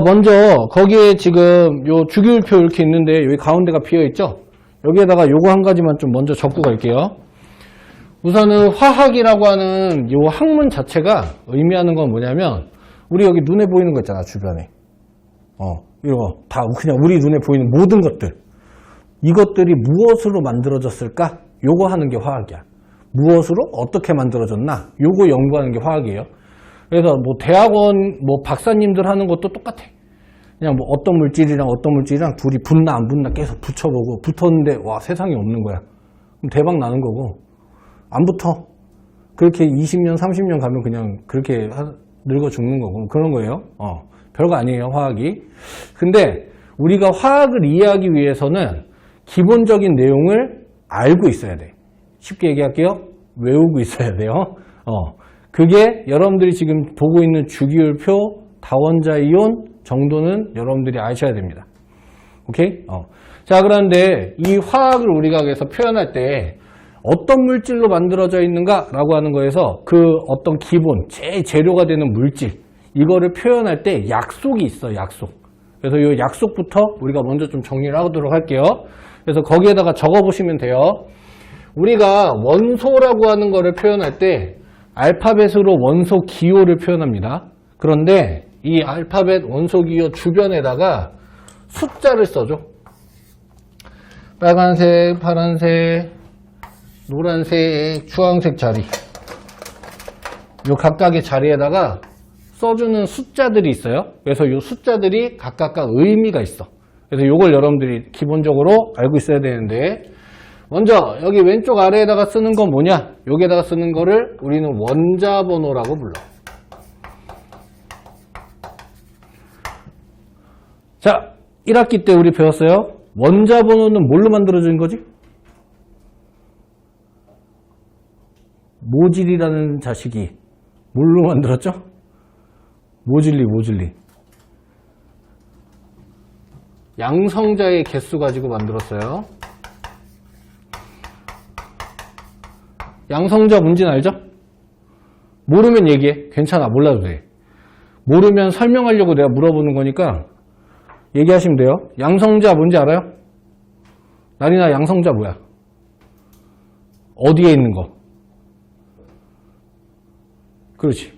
먼저 거기에 지금 요 주기율표 이렇게 있는데 여기 가운데가 비어 있죠? 여기에다가 요거 한 가지만 좀 먼저 적고 갈게요. 우선은 화학이라고 하는 요 학문 자체가 의미하는 건 뭐냐면 우리 여기 눈에 보이는 거 있잖아, 주변에. 이거 다 그냥 우리 눈에 보이는 모든 것들. 이것들이 무엇으로 만들어졌을까? 요거 하는 게 화학이야. 무엇으로 어떻게 만들어졌나? 요거 연구하는 게 화학이에요. 그래서 뭐 대학원 뭐 박사님들 하는 것도 똑같아. 그냥 뭐 어떤 물질이랑 어떤 물질이랑 둘이 붙나 안 붙나 계속 붙여보고 붙었는데 와 세상에 없는 거야. 그럼 대박 나는 거고 안 붙어. 그렇게 20년 30년 가면 그냥 그렇게 늙어 죽는 거고 그런 거예요. 별거 아니에요 화학이. 근데 우리가 화학을 이해하기 위해서는 기본적인 내용을 알고 있어야 돼. 쉽게 얘기할게요. 외우고 있어야 돼요. 그게 여러분들이 지금 보고 있는 주기율표, 다원자 이온 정도는 여러분들이 아셔야 됩니다. 오케이? 자, 그런데 이 화학을 우리가 그래서 표현할 때 어떤 물질로 만들어져 있는가라고 하는 거에서 그 어떤 기본, 재료가 되는 물질, 이거를 표현할 때 약속이 있어, 약속. 그래서 이 약속부터 우리가 먼저 좀 정리를 하도록 할게요. 그래서 거기에다가 적어보시면 돼요. 우리가 원소라고 하는 거를 표현할 때 알파벳으로 원소 기호를 표현합니다. 그런데 이 알파벳 원소 기호 주변에다가 숫자를 써줘. 빨간색, 파란색, 노란색, 주황색 자리. 요 각각의 자리에다가 써주는 숫자들이 있어요. 그래서 이 숫자들이 각각 의미가 있어. 그래서 요걸 여러분들이 기본적으로 알고 있어야 되는데 먼저 여기 왼쪽 아래에다가 쓰는 건 뭐냐? 여기에다가 쓰는 거를 우리는 원자 번호라고 불러. 자, 1학기 때 우리 배웠어요. 원자 번호는 뭘로 만들어진 거지? 모질이라는 자식이 뭘로 만들었죠? 모질리. 양성자의 개수 가지고 만들었어요. 양성자 뭔지는 알죠? 모르면 얘기해. 괜찮아. 몰라도 돼. 모르면 설명하려고 내가 물어보는 거니까 얘기하시면 돼요. 양성자 뭔지 알아요? 나리나 양성자 뭐야? 어디에 있는 거? 그렇지.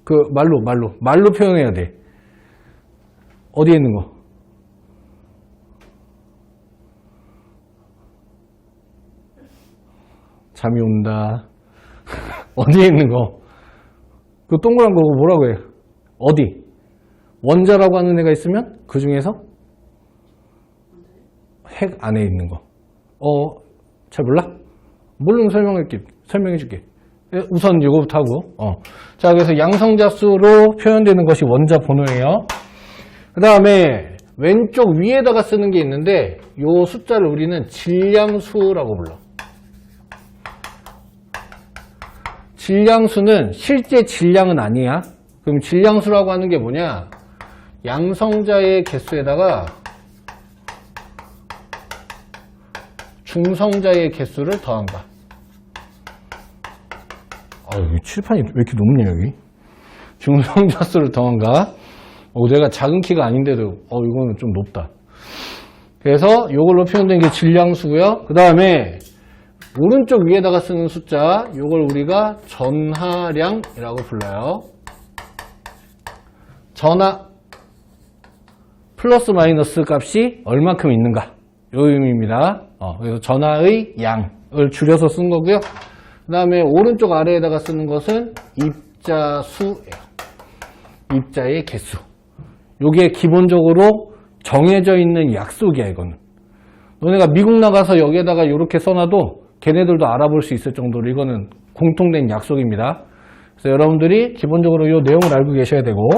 그 말로 표현해야 돼. 어디에 있는 거? 잠이 온다. 어디에 있는 거? 그 동그란 거 뭐라고 해? 어디? 원자라고 하는 애가 있으면 그 중에서 핵 안에 있는 거. 잘 몰라? 모르면 설명해 줄게. 우선 이거부터 하고. 자, 그래서 양성자 수로 표현되는 것이 원자 번호예요. 그 다음에 왼쪽 위에다가 쓰는 게 있는데 이 숫자를 우리는 질량수라고 불러. 질량수는 실제 질량은 아니야. 그럼 질량수라고 하는 게 뭐냐? 양성자의 개수에다가 중성자의 개수를 더한다. 여기 칠판이 왜 이렇게 높냐, 여기? 중성자 수를 더한가? 내가 작은 키가 아닌데도, 이거는 좀 높다. 그래서 이걸로 표현된 게 질량수고요. 그 다음에, 오른쪽 위에다가 쓰는 숫자, 이걸 우리가 전하량이라고 불러요. 전하, 플러스 마이너스 값이 얼만큼 있는가? 요 의미입니다. 그래서 전하의 양을 줄여서 쓴 거고요. 그 다음에 오른쪽 아래에다가 쓰는 것은 입자수예요. 입자의 개수. 요게 기본적으로 정해져 있는 약속이야, 이거는. 너네가 미국 나가서 여기에다가 이렇게 써놔도 걔네들도 알아볼 수 있을 정도로 이거는 공통된 약속입니다. 그래서 여러분들이 기본적으로 이 내용을 알고 계셔야 되고,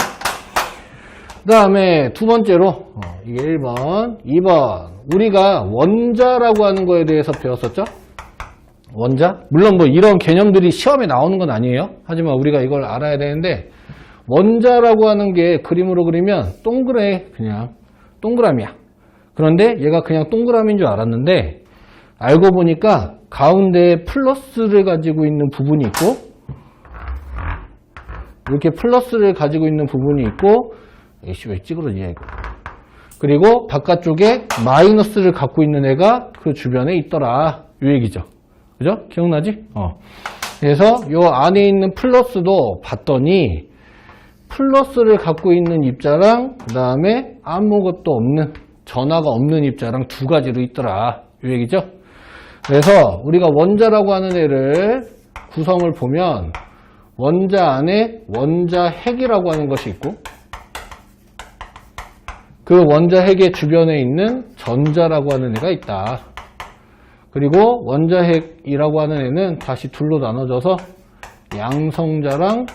그 다음에 두 번째로, 이게 1번, 2번. 우리가 원자라고 하는 거에 대해서 배웠었죠? 원자? 물론 뭐 이런 개념들이 시험에 나오는 건 아니에요. 하지만 우리가 이걸 알아야 되는데, 원자라고 하는 게 그림으로 그리면 동그래, 그냥. 동그라미야. 그런데 얘가 그냥 동그라미인 줄 알았는데, 알고 보니까 가운데에 플러스를 가지고 있는 부분이 있고, 이렇게 플러스를 가지고 있는 부분이 있고, 에이씨 왜 찌그러지냐 이거. 그리고 바깥쪽에 마이너스를 갖고 있는 애가 그 주변에 있더라. 이 얘기죠. 그죠? 기억나지? 그래서 요 안에 있는 플러스도 봤더니 플러스를 갖고 있는 입자랑 그 다음에 아무것도 없는 전하가 없는 입자랑 두 가지로 있더라. 이 얘기죠. 그래서 우리가 원자라고 하는 애를 구성을 보면 원자 안에 원자핵이라고 하는 것이 있고 그 원자핵의 주변에 있는 전자라고 하는 애가 있다. 그리고 원자핵이라고 하는 애는 다시 둘로 나눠져서 양성자랑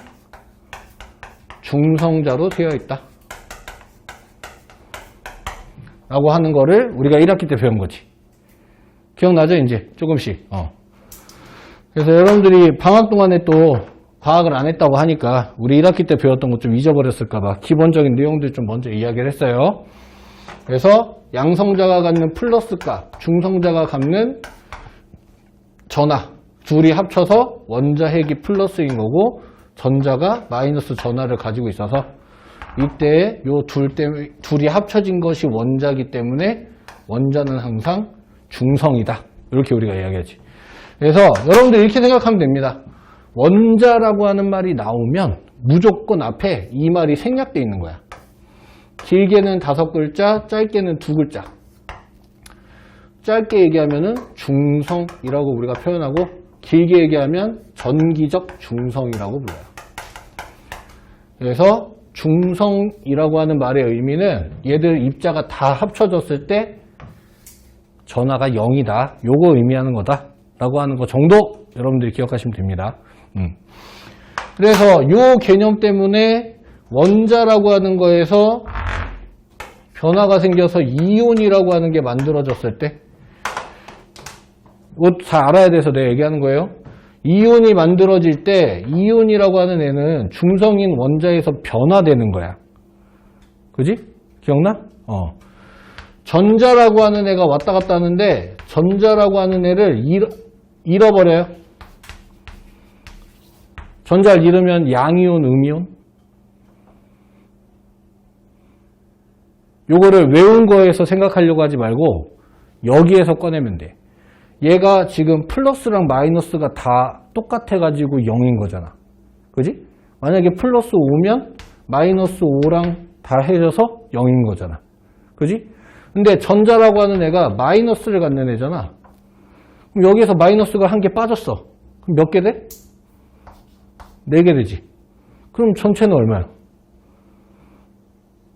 중성자로 되어 있다. 라고 하는 거를 우리가 1학기 때 배운 거지. 기억나죠? 이제 조금씩. 그래서 여러분들이 방학 동안에 또 과학을 안 했다고 하니까 우리 1학기 때 배웠던 거 좀 잊어버렸을까봐 기본적인 내용들 좀 먼저 이야기를 했어요. 그래서 양성자가 갖는 플러스 값, 중성자가 갖는 전하 둘이 합쳐서 원자핵이 플러스인 거고 전자가 마이너스 전하를 가지고 있어서 이때 요 둘이 합쳐진 것이 원자이기 때문에 원자는 항상 중성이다. 이렇게 우리가 이야기하지. 그래서 여러분들 이렇게 생각하면 됩니다. 원자라고 하는 말이 나오면 무조건 앞에 이 말이 생략되어 있는 거야. 길게는 5글자, 짧게는 2글자. 짧게 얘기하면은 중성이라고 우리가 표현하고 길게 얘기하면 전기적 중성이라고 불러요. 그래서 중성이라고 하는 말의 의미는 얘들 입자가 다 합쳐졌을 때 전하가 0이다. 요거 의미하는 거다. 라고 하는 거 정도 여러분들이 기억하시면 됩니다. 그래서 요 개념 때문에 원자라고 하는 거에서 변화가 생겨서 이온이라고 하는 게 만들어졌을 때 이거 잘 알아야 돼서 내가 얘기하는 거예요. 이온이 만들어질 때 이온이라고 하는 애는 중성인 원자에서 변화되는 거야. 그지? 기억나? 전자라고 하는 애가 왔다 갔다 하는데 전자라고 하는 애를 잃어버려요. 전자를 잃으면 양이온, 음이온. 요거를 외운 거에서 생각하려고 하지 말고 여기에서 꺼내면 돼. 얘가 지금 플러스랑 마이너스가 다 똑같아가지고 0인 거잖아. 그지? 만약에 플러스 5면 마이너스 5랑 다 해져서 0인 거잖아. 그지? 근데 전자라고 하는 애가 마이너스를 갖는 애잖아. 그럼 여기에서 마이너스가 한 개 빠졌어. 그럼 몇 개 돼? 4개 되지. 그럼 전체는 얼마야?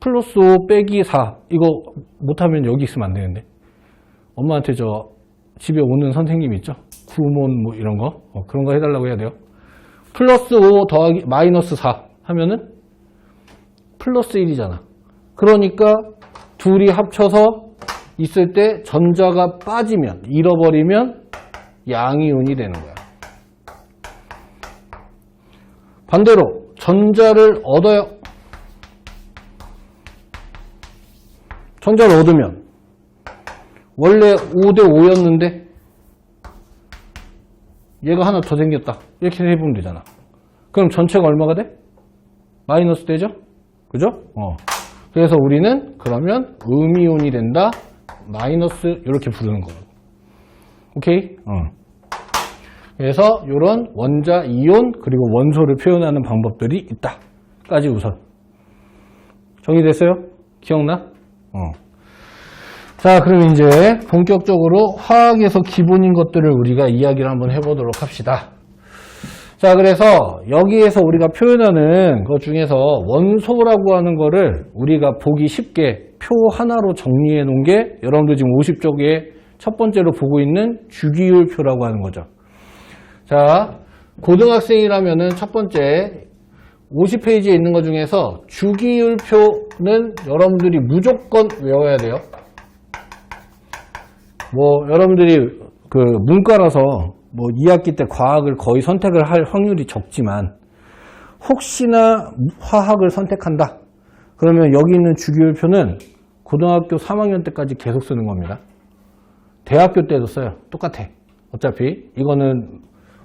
플러스 5 빼기 4. 이거 못하면 여기 있으면 안 되는데. 엄마한테 집에 오는 선생님 있죠? 구몬 뭐 이런 거. 그런 거 해달라고 해야 돼요. 플러스 5 더하기 마이너스 4 하면은 플러스 1이잖아. 그러니까 둘이 합쳐서 있을 때 전자가 빠지면, 잃어버리면 양이온이 되는 거야. 반대로 전자를 얻어요. 전자를 얻으면 원래 5대 5였는데 얘가 하나 더 생겼다. 이렇게 해보면 되잖아. 그럼 전체가 얼마가 돼? 마이너스 되죠? 그죠? 그래서 우리는 그러면 음이온이 된다. 마이너스 이렇게 부르는 거고. 오케이? 그래서 이런 원자, 이온, 그리고 원소를 표현하는 방법들이 있다. 까지 우선. 정리됐어요? 기억나? 자, 그럼 이제 본격적으로 화학에서 기본인 것들을 우리가 이야기를 한번 해보도록 합시다. 자, 그래서 여기에서 우리가 표현하는 것 중에서 원소라고 하는 거를 우리가 보기 쉽게 표 하나로 정리해 놓은 게 여러분들 지금 50쪽에 첫 번째로 보고 있는 주기율표라고 하는 거죠. 자, 고등학생이라면은 첫 번째 50페이지에 있는 것 중에서 주기율표는 여러분들이 무조건 외워야 돼요. 뭐 여러분들이 그 문과라서 뭐 2학기 때 과학을 거의 선택을 할 확률이 적지만 혹시나 화학을 선택한다. 그러면 여기 있는 주기율표는 고등학교 3학년 때까지 계속 쓰는 겁니다. 대학교 때도 써요. 똑같아. 어차피 이거는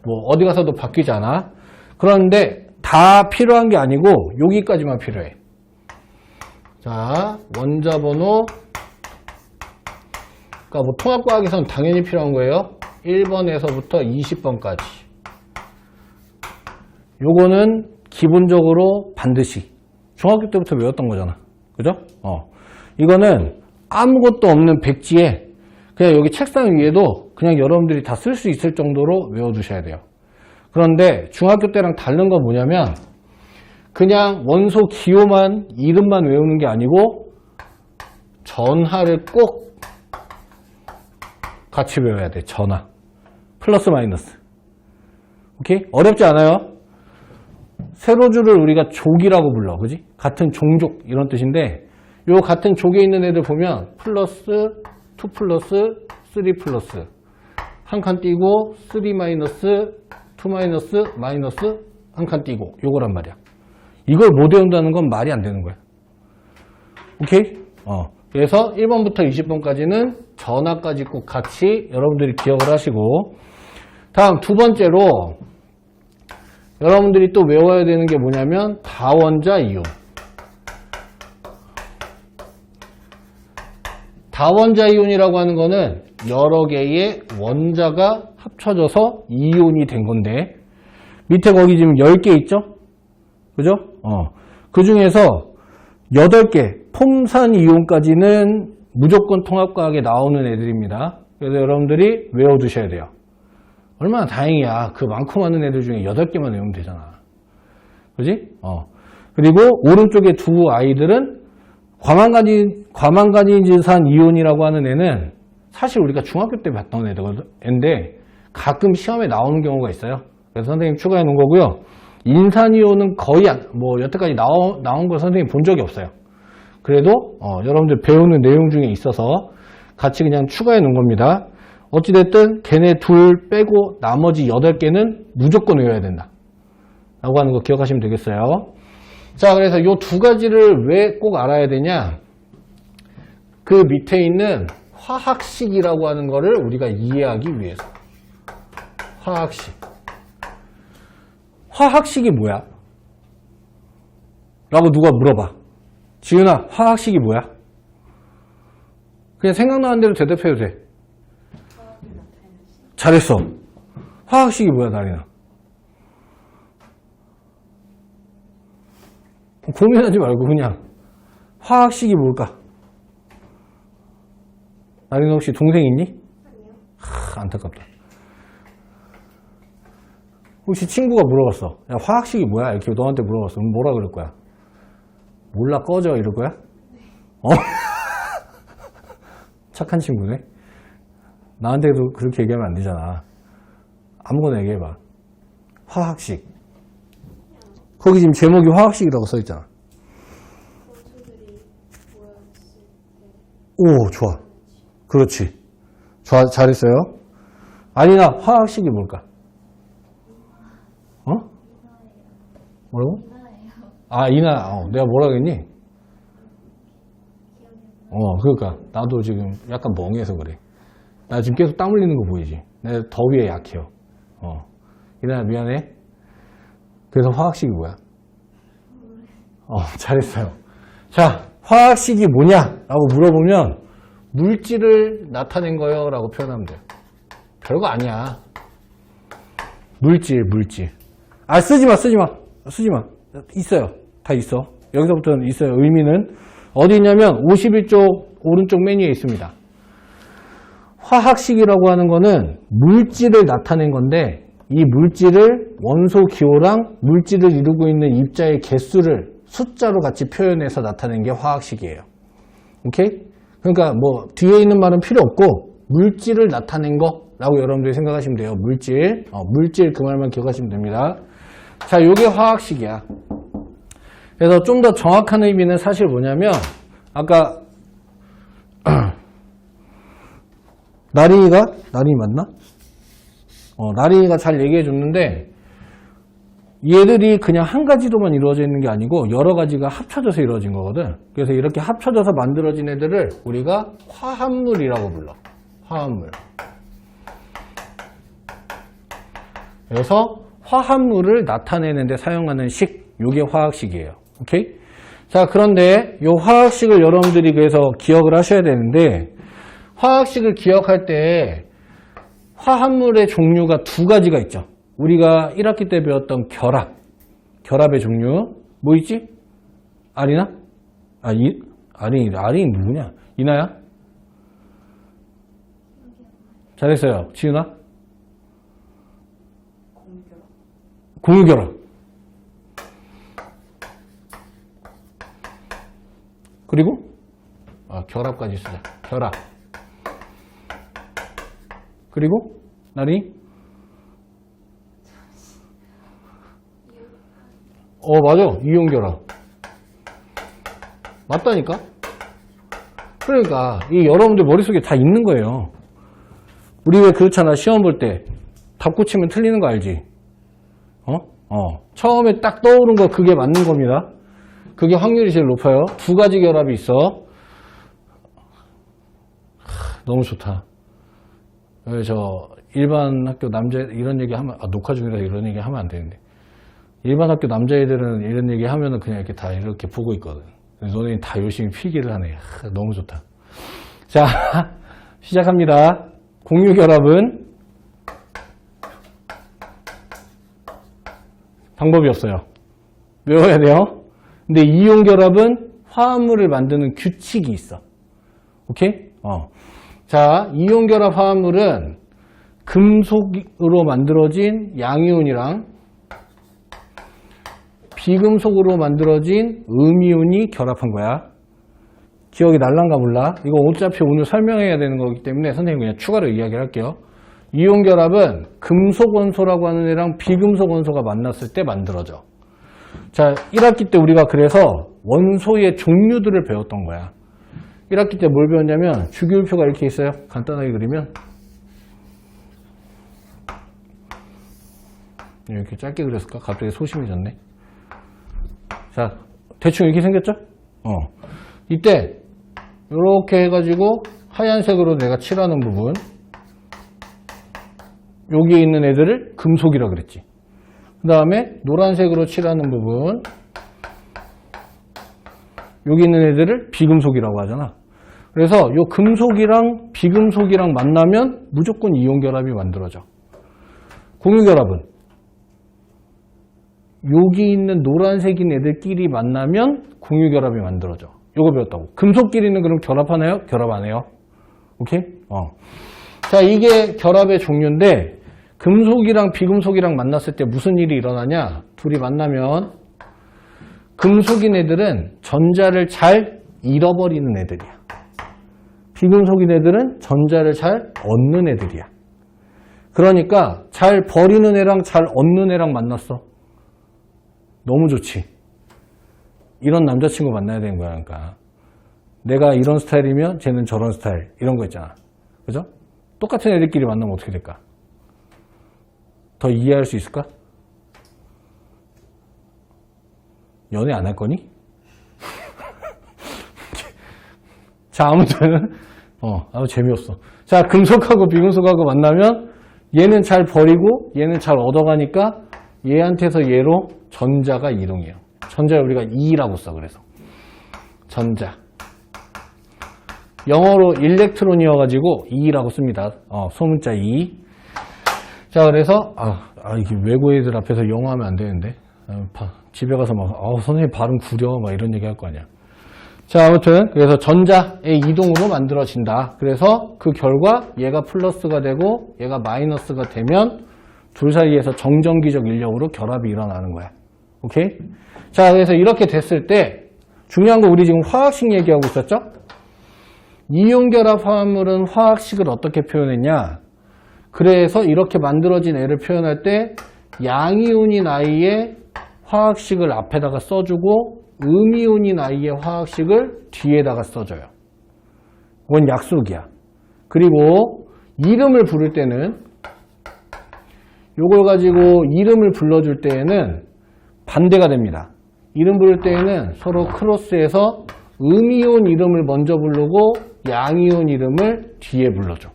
뭐 어디 가서도 바뀌지 않아. 그런데 다 필요한 게 아니고 여기까지만 필요해. 자, 원자 번호. 그러니까 뭐 통합과학에서는 당연히 필요한 거예요. 1번에서부터 20번까지. 요거는 기본적으로 반드시 중학교 때부터 외웠던 거잖아. 그죠? 이거는 아무것도 없는 백지에 그냥 여기 책상 위에도 그냥 여러분들이 다 쓸 수 있을 정도로 외워두셔야 돼요. 그런데 중학교 때랑 다른 건 뭐냐면 그냥 원소 기호만 이름만 외우는 게 아니고 전하를 꼭 같이 외워야 돼. 전하. 플러스 마이너스. 오케이? 어렵지 않아요? 세로줄을 우리가 족이라고 불러. 그지? 같은 종족 이런 뜻인데 요 같은 족에 있는 애들 보면 플러스, 2 플러스, 3 플러스 한 칸 띄고 3 마이너스, 2 마이너스, 마이너스 한 칸 띄고 요거란 말이야. 이걸 못 외운다는 건 말이 안 되는 거야. 오케이? 그래서 1번부터 20번까지는 전하까지 꼭 같이 여러분들이 기억을 하시고 다음 두 번째로 여러분들이 또 외워야 되는 게 뭐냐면 다원자 이온. 다원자 이온이라고 하는 거는 여러 개의 원자가 합쳐져서 이온이 된 건데 밑에 거기 지금 10개 있죠? 그죠? 그 중에서 8개 폼산 이온까지는 무조건 통합과학에 나오는 애들입니다. 그래서 여러분들이 외워두셔야 돼요. 얼마나 다행이야. 그 많고 많은 애들 중에 8개만 외우면 되잖아. 그지? 그리고 오른쪽에 두 아이들은 과망간이지산 이온이라고 하는 애는 사실 우리가 중학교 때 봤던 애인데 가끔 시험에 나오는 경우가 있어요. 그래서 선생님 추가해 놓은 거고요. 인산이온은 거의 여태까지 나온 걸 선생님 본 적이 없어요. 그래도 여러분들 배우는 내용 중에 있어서 같이 그냥 추가해 놓은 겁니다. 어찌됐든 걔네 둘 빼고 나머지 8개는 무조건 외워야 된다 라고 하는 거 기억하시면 되겠어요. 자, 그래서 이 두 가지를 왜 꼭 알아야 되냐, 그 밑에 있는 화학식이라고 하는 거를 우리가 이해하기 위해서. 화학식이 뭐야? 라고 누가 물어봐. 지윤아, 화학식이 뭐야? 그냥 생각나는 대로 대답해도 돼. 잘했어. 화학식이 뭐야, 나리나? 고민하지 말고 그냥 화학식이 뭘까? 나리나 혹시 동생 있니? 아니요. 안타깝다. 혹시 친구가 물어봤어. 야, 화학식이 뭐야? 이렇게 너한테 물어봤어. 그럼 뭐라 그럴 거야? 몰라, 꺼져 이럴 거야? 네. 착한 친구네. 나한테도 그렇게 얘기하면 안 되잖아. 아무거나 얘기해봐. 화학식. 거기 지금 제목이 화학식이라고 써있잖아. 오, 좋아. 그렇지. 잘했어요. 아니나, 화학식이 뭘까? 뭐라고? 내가 뭐라 그랬니? 그러니까. 나도 지금 약간 멍해서 그래. 나 지금 계속 땀 흘리는 거 보이지? 내가 더위에 약해요. 이나야, 미안해. 그래서 화학식이 뭐야? 잘했어요. 자, 화학식이 뭐냐라고 물어보면 물질을 나타낸 거요 라고 표현하면 돼요. 별거 아니야. 물질. 쓰지 마. 있어요. 다 있어. 여기서부터는 있어요. 의미는 어디 있냐면 51쪽 오른쪽 메뉴에 있습니다. 화학식이라고 하는 거는 물질을 나타낸 건데 이 물질을 원소 기호랑 물질을 이루고 있는 입자의 개수를 숫자로 같이 표현해서 나타낸 게 화학식이에요. 오케이? 그러니까 뒤에 있는 말은 필요 없고 물질을 나타낸 거라고 여러분들이 생각하시면 돼요. 물질 그 말만 기억하시면 됩니다. 자, 요게 화학식이야. 그래서 좀 더 정확한 의미는 사실 뭐냐면 아까 나린이 맞나? 나린이가 잘 얘기해 줬는데 얘들이 그냥 한 가지로만 이루어져 있는 게 아니고 여러 가지가 합쳐져서 이루어진 거거든. 그래서 이렇게 합쳐져서 만들어진 애들을 우리가 화합물이라고 불러. 화합물. 그래서 화합물을 나타내는 데 사용하는 식, 요게 화학식이에요. 오케이? 자, 그런데 이 화학식을 여러분들이 그래서 기억을 하셔야 되는데, 화학식을 기억할 때 화합물의 종류가 두 가지가 있죠. 우리가 1학기 때 배웠던 결합의 종류. 뭐 있지? 아리나? 아린이 누구냐? 이나야? 잘했어요. 지은아? 공유결합. 그리고 결합까지 쓰자. 결합. 그리고 나린이? 맞아. 이온결합. 맞다니까? 그러니까 이 여러분들 머릿속에 다 있는 거예요. 우리 왜 그렇잖아. 시험 볼 때 답 고치면 틀리는 거 알지? 처음에 딱 떠오른 거 그게 맞는 겁니다. 그게 확률이 제일 높아요. 두 가지 결합이 있어. 너무 좋다. 저 일반 학교 남자 이런 얘기 하면 녹화 중이라 이런 얘기 하면 안 되는데, 일반 학교 남자애들은 이런 얘기 하면은 그냥 이렇게 다 이렇게 보고 있거든. 너네는 다 열심히 필기를 하네. 너무 좋다. 자, 시작합니다. 공유결합은 방법이 없어요. 외워야 돼요. 근데 이온결합은 화합물을 만드는 규칙이 있어. 오케이? 자, 이온결합 화합물은 금속으로 만들어진 양이온이랑 비금속으로 만들어진 음이온이 결합한 거야. 기억이 날란가 몰라? 이거 어차피 오늘 설명해야 되는 거기 때문에 선생님 그냥 추가로 이야기를 할게요. 이온결합은 금속 원소라고 하는 애랑 비금속 원소가 만났을 때 만들어져. 자, 1학기 때 우리가 그래서 원소의 종류들을 배웠던 거야. 1학기 때 뭘 배웠냐면 주기율표가 이렇게 있어요. 간단하게 그리면 이렇게 짧게 그렸을까? 갑자기 소심해졌네. 자, 대충 이렇게 생겼죠? 이때 이렇게 해가지고 하얀색으로 내가 칠하는 부분, 여기에 있는 애들을 금속이라고 그랬지. 그 다음에 노란색으로 칠하는 부분, 여기 있는 애들을 비금속이라고 하잖아. 그래서 이 금속이랑 비금속이랑 만나면 무조건 이온결합이 만들어져. 공유결합은 여기 있는 노란색인 애들끼리 만나면 공유결합이 만들어져. 요거 배웠다고. 금속끼리는 그럼 결합하나요? 결합 안 해요? 오케이? 자, 이게 결합의 종류인데, 금속이랑 비금속이랑 만났을 때 무슨 일이 일어나냐? 둘이 만나면 금속인 애들은 전자를 잘 잃어버리는 애들이야. 비금속인 애들은 전자를 잘 얻는 애들이야. 그러니까 잘 버리는 애랑 잘 얻는 애랑 만났어. 너무 좋지. 이런 남자친구 만나야 되는 거야. 그러니까 내가 이런 스타일이면 쟤는 저런 스타일, 이런 거 있잖아. 그죠? 똑같은 애들끼리 만나면 어떻게 될까? 더 이해할 수 있을까? 연애 안 할 거니? 자, 아무튼 아주 재미없어. 자, 금속하고 비금속하고 만나면 얘는 잘 버리고 얘는 잘 얻어가니까 얘한테서 얘로 전자가 이동해요. 전자를 우리가 E라고 써. 그래서 전자, 영어로 일렉트론이어가지고 E라고 씁니다. 소문자 E. 자, 그래서 이게 외국 애들 앞에서 영어 하면 안 되는데, 집에 가서 막 선생님 발음 구려 막 이런 얘기 할 거 아니야. 자, 아무튼 그래서 전자의 이동으로 만들어진다. 그래서 그 결과 얘가 플러스가 되고 얘가 마이너스가 되면 둘 사이에서 정전기적 인력으로 결합이 일어나는 거야. 오케이? 자, 그래서 이렇게 됐을 때 중요한 거, 우리 지금 화학식 얘기하고 있었죠? 이온결합 화합물은 화학식을 어떻게 표현했냐? 그래서 이렇게 만들어진 애를 표현할 때 양이온인 I의 화학식을 앞에다가 써주고 음이온인 I의 화학식을 뒤에다가 써줘요. 그건 약속이야. 그리고 이름을 부를 때는, 요걸 가지고 이름을 불러줄 때에는 반대가 됩니다. 이름 부를 때에는 서로 크로스해서 음이온 이름을 먼저 부르고 양이온 이름을 뒤에 불러줘.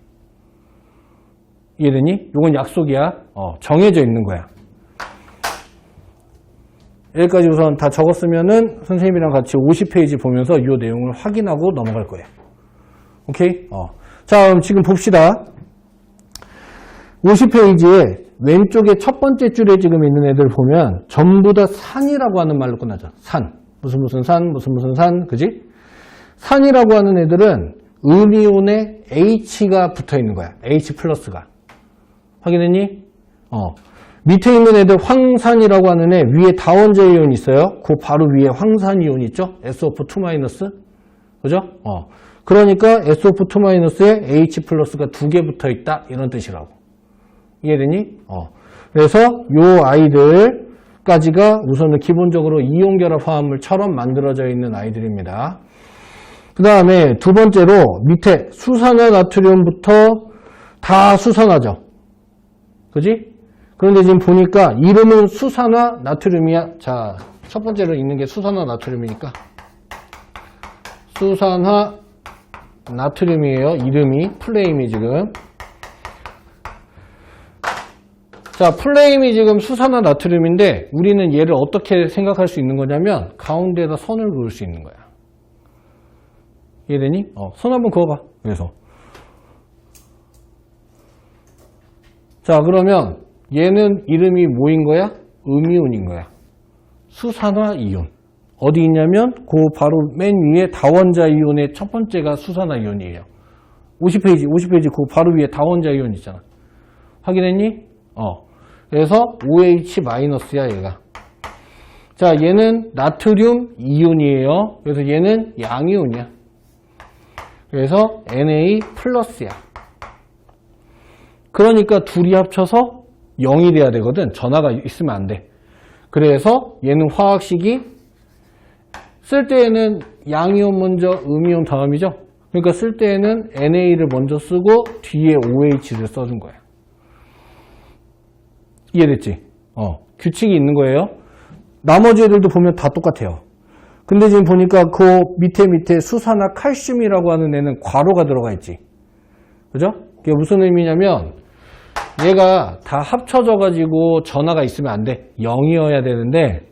이해되니? 요건 약속이야. 정해져 있는 거야. 여기까지 우선 다 적었으면은 선생님이랑 같이 50페이지 보면서 이 내용을 확인하고 넘어갈 거예요. 오케이? 자, 그럼 지금 봅시다. 50페이지에 왼쪽에 첫 번째 줄에 지금 있는 애들 보면 전부 다 산이라고 하는 말로 끝나죠. 산. 무슨 산, 무슨 산, 그지? 산이라고 하는 애들은 음이온에 H가 붙어 있는 거야. H 플러스가. 확인했니? 밑에 있는 애들 황산이라고 하는 애 위에 다원자 이온이 있어요. 그 바로 위에 황산 이온이 있죠. SO2-. 그죠? 그러니까 SO2-에 H 플러스가 2개 붙어 있다. 이런 뜻이라고. 이해되니? 그래서 요 아이들까지가 우선은 기본적으로 이온 결합 화합물처럼 만들어져 있는 아이들입니다. 그 다음에 두 번째로 밑에 수산화 나트륨부터 다 수산화죠. 그지? 그런데 지금 보니까 이름은 수산화 나트륨이야. 자, 첫 번째로 있는 게 수산화 나트륨이니까 수산화 나트륨이에요. 이름이 플레임이 지금. 자, 플레임이 지금 수산화 나트륨인데 우리는 얘를 어떻게 생각할 수 있는 거냐면 가운데에다 선을 그을 수 있는 거야. 이해되니? 선 한번 그어봐. 그래서 자, 그러면 얘는 이름이 뭐인 거야? 음이온인 거야. 수산화 이온. 어디 있냐면 그 바로 맨 위에 다원자 이온의 첫 번째가 수산화 이온이에요. 50페이지 그 바로 위에 다원자 이온 있잖아. 확인했니? 그래서 OH-야 얘가. 자, 얘는 나트륨 이온이에요. 그래서 얘는 양이온이야. 그래서 Na 플러스야. 그러니까 둘이 합쳐서 0이 돼야 되거든. 전하가 있으면 안 돼. 그래서 얘는 화학식이 쓸 때에는 양이온 먼저 음이온 다음이죠. 그러니까 쓸 때에는 NA를 먼저 쓰고 뒤에 OH를 써준 거야. 이해됐지? 규칙이 있는 거예요. 나머지 애들도 보면 다 똑같아요. 근데 지금 보니까 그 밑에 수산화 칼슘이라고 하는 애는 괄호가 들어가 있지. 그죠? 그게 무슨 의미냐면 얘가 다 합쳐져 가지고 전하가 있으면 안 돼. 0이어야 되는데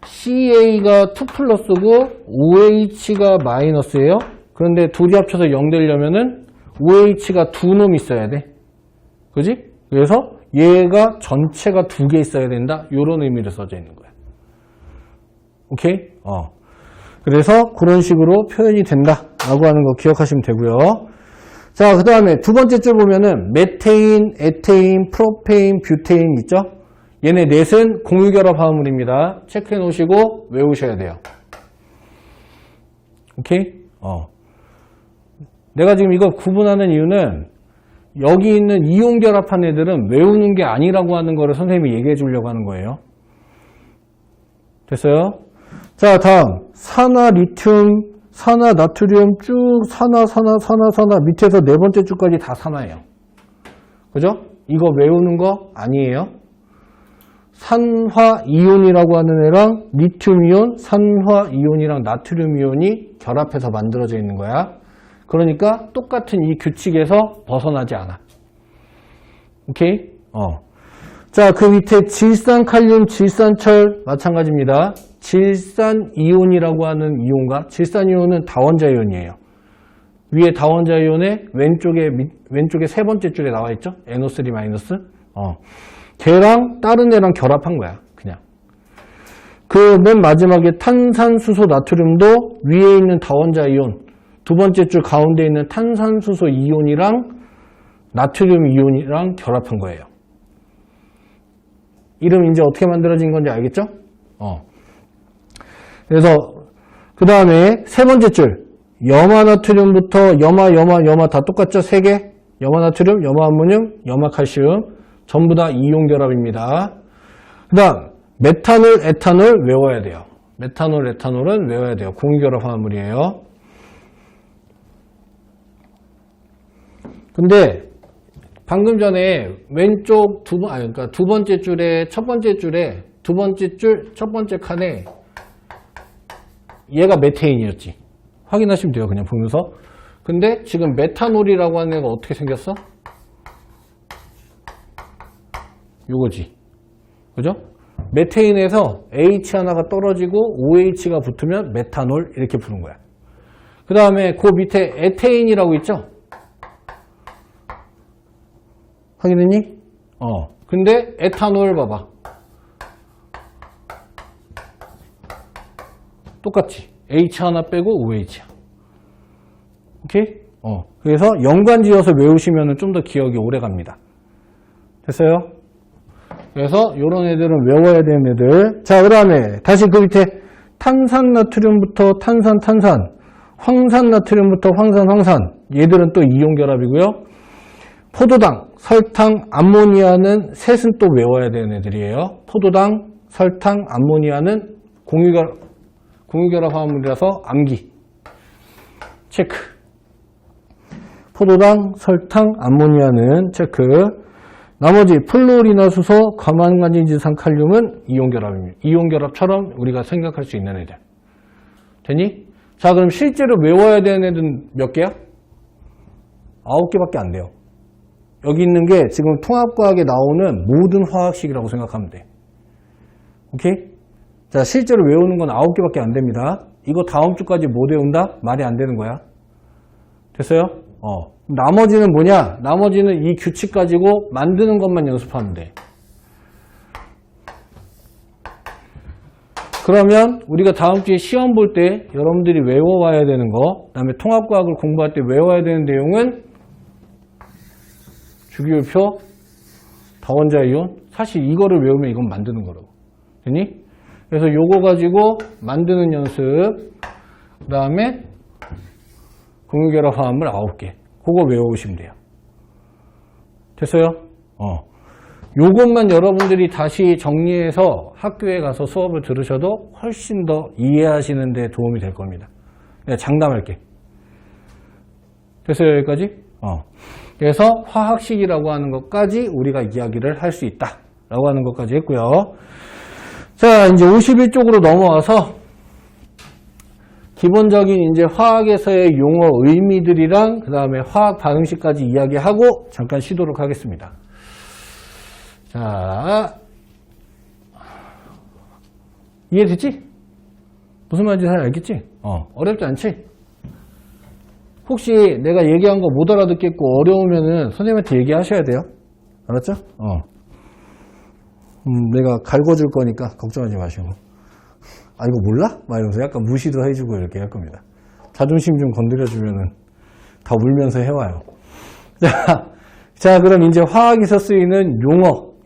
CA가 2 플러스고 OH가 마이너스예요. 그런데 둘이 합쳐서 0 되려면은 OH가 두 놈 있어야 돼. 그지? 그래서 얘가 전체가 2개 있어야 된다. 이런 의미로 써져 있는 거야. 오케이? 그래서 그런 식으로 표현이 된다라고 하는 거 기억하시면 되고요. 자, 그 다음에 두 번째 줄 보면은 메테인, 에테인, 프로페인, 뷰테인 있죠? 얘네 넷은 공유결합 화합물입니다. 체크해 놓으시고 외우셔야 돼요. 오케이? 내가 지금 이거 구분하는 이유는 여기 있는 이온 결합한 애들은 외우는 게 아니라고 하는 거를 선생님이 얘기해 주려고 하는 거예요. 됐어요? 자, 다음 산화 리튬, 산화 나트륨 쭉 산화 밑에서 네 번째 줄까지 다 산화예요. 그죠? 이거 외우는 거 아니에요. 산화 이온이라고 하는 애랑 리튬 이온, 산화 이온이랑 나트륨 이온이 결합해서 만들어져 있는 거야. 그러니까 똑같은 이 규칙에서 벗어나지 않아. 오케이? 자, 그 밑에 질산 칼륨, 질산철 마찬가지입니다. 질산 이온이라고 하는 이온과 질산 이온은 다원자 이온이에요. 위에 다원자 이온의 왼쪽에 세 번째 줄에 나와 있죠? NO3-. 걔랑 다른 애랑 결합한 거야. 그냥. 그 맨 마지막에 탄산수소 나트륨도 위에 있는 다원자 이온, 두 번째 줄 가운데 있는 탄산수소 이온이랑 나트륨 이온이랑 결합한 거예요. 이름 이제 어떻게 만들어진 건지 알겠죠? 그래서 그 다음에 세 번째 줄 염화나트륨부터 염화 다 똑같죠? 세 개. 염화나트륨, 염화암모늄, 염화칼슘 전부 다 이온 결합입니다. 그 다음 메탄올, 에탄올 외워야 돼요. 메탄올, 에탄올은 외워야 돼요. 공유결합 화합물이에요. 근데 방금 전에 왼쪽 두 번째 줄에 첫 번째 줄에 두 번째 줄 첫 번째 칸에 얘가 메테인이었지. 확인하시면 돼요. 그냥 보면서. 근데 지금 메탄올이라고 하는 애가 어떻게 생겼어? 요거지. 그죠? 메테인에서 H 하나가 떨어지고 OH가 붙으면 메탄올 이렇게 부른 거야. 그 다음에 그 밑에 에테인이라고 있죠? 확인했니? 근데 에탄올 봐봐. 똑같지? H 하나 빼고 OH야. 오케이? 그래서 연관지어서 외우시면 좀 더 기억이 오래 갑니다. 됐어요? 그래서 이런 애들은 외워야 되는 애들. 자, 그 다음에 다시 그 밑에 탄산나트륨부터 탄산, 황산나트륨부터 황산. 얘들은 또 이온결합이고요. 포도당, 설탕, 암모니아는 셋은 또 외워야 되는 애들이에요. 포도당, 설탕, 암모니아는 공유결합 화합물이라서 암기. 체크. 포도당, 설탕, 암모니아는 체크. 나머지 플로리나 수소, 과망간지지산 칼륨은 이온결합입니다. 이온결합처럼 우리가 생각할 수 있는 애들. 되니? 자, 그럼 실제로 외워야 되는 애들은 몇 개야? 9개밖에 안 돼요. 여기 있는 게 지금 통합과학에 나오는 모든 화학식이라고 생각하면 돼. 오케이? 자, 실제로 외우는 건 9개밖에 안 됩니다. 이거 다음 주까지 못 외운다? 말이 안 되는 거야. 됐어요? 나머지는 뭐냐? 나머지는 이 규칙 가지고 만드는 것만 연습하면 돼. 그러면 우리가 다음 주에 시험 볼 때 여러분들이 외워와야 되는 거, 그 다음에 통합과학을 공부할 때 외워야 되는 내용은 주기율표, 다원자이온. 사실 이거를 외우면 이건 만드는 거라고. 되니? 그래서 요거 가지고 만드는 연습, 그 다음에 공유결합 화합물 9개. 그거 외워오시면 돼요. 됐어요? 요것만 여러분들이 다시 정리해서 학교에 가서 수업을 들으셔도 훨씬 더 이해하시는 데 도움이 될 겁니다. 내가 장담할게. 됐어요? 여기까지? 그래서 화학식이라고 하는 것까지 우리가 이야기를 할 수 있다. 라고 하는 것까지 했고요. 자, 이제 51쪽으로 넘어와서 기본적인 이제 화학에서의 용어 의미들이랑 그 다음에 화학 반응식까지 이야기하고 잠깐 쉬도록 하겠습니다. 자, 이해됐지? 무슨 말인지 잘 알겠지? 어렵지 않지? 혹시 내가 얘기한 거 못 알아듣겠고 어려우면은 선생님한테 얘기하셔야 돼요. 알았죠? 내가 갈궈줄 거니까 걱정하지 마시고. 아, 이거 몰라? 막 이러면서 약간 무시도 해주고 이렇게 할 겁니다. 자존심 좀 건드려주면은 다 울면서 해와요. 자, 그럼 이제 화학에서 쓰이는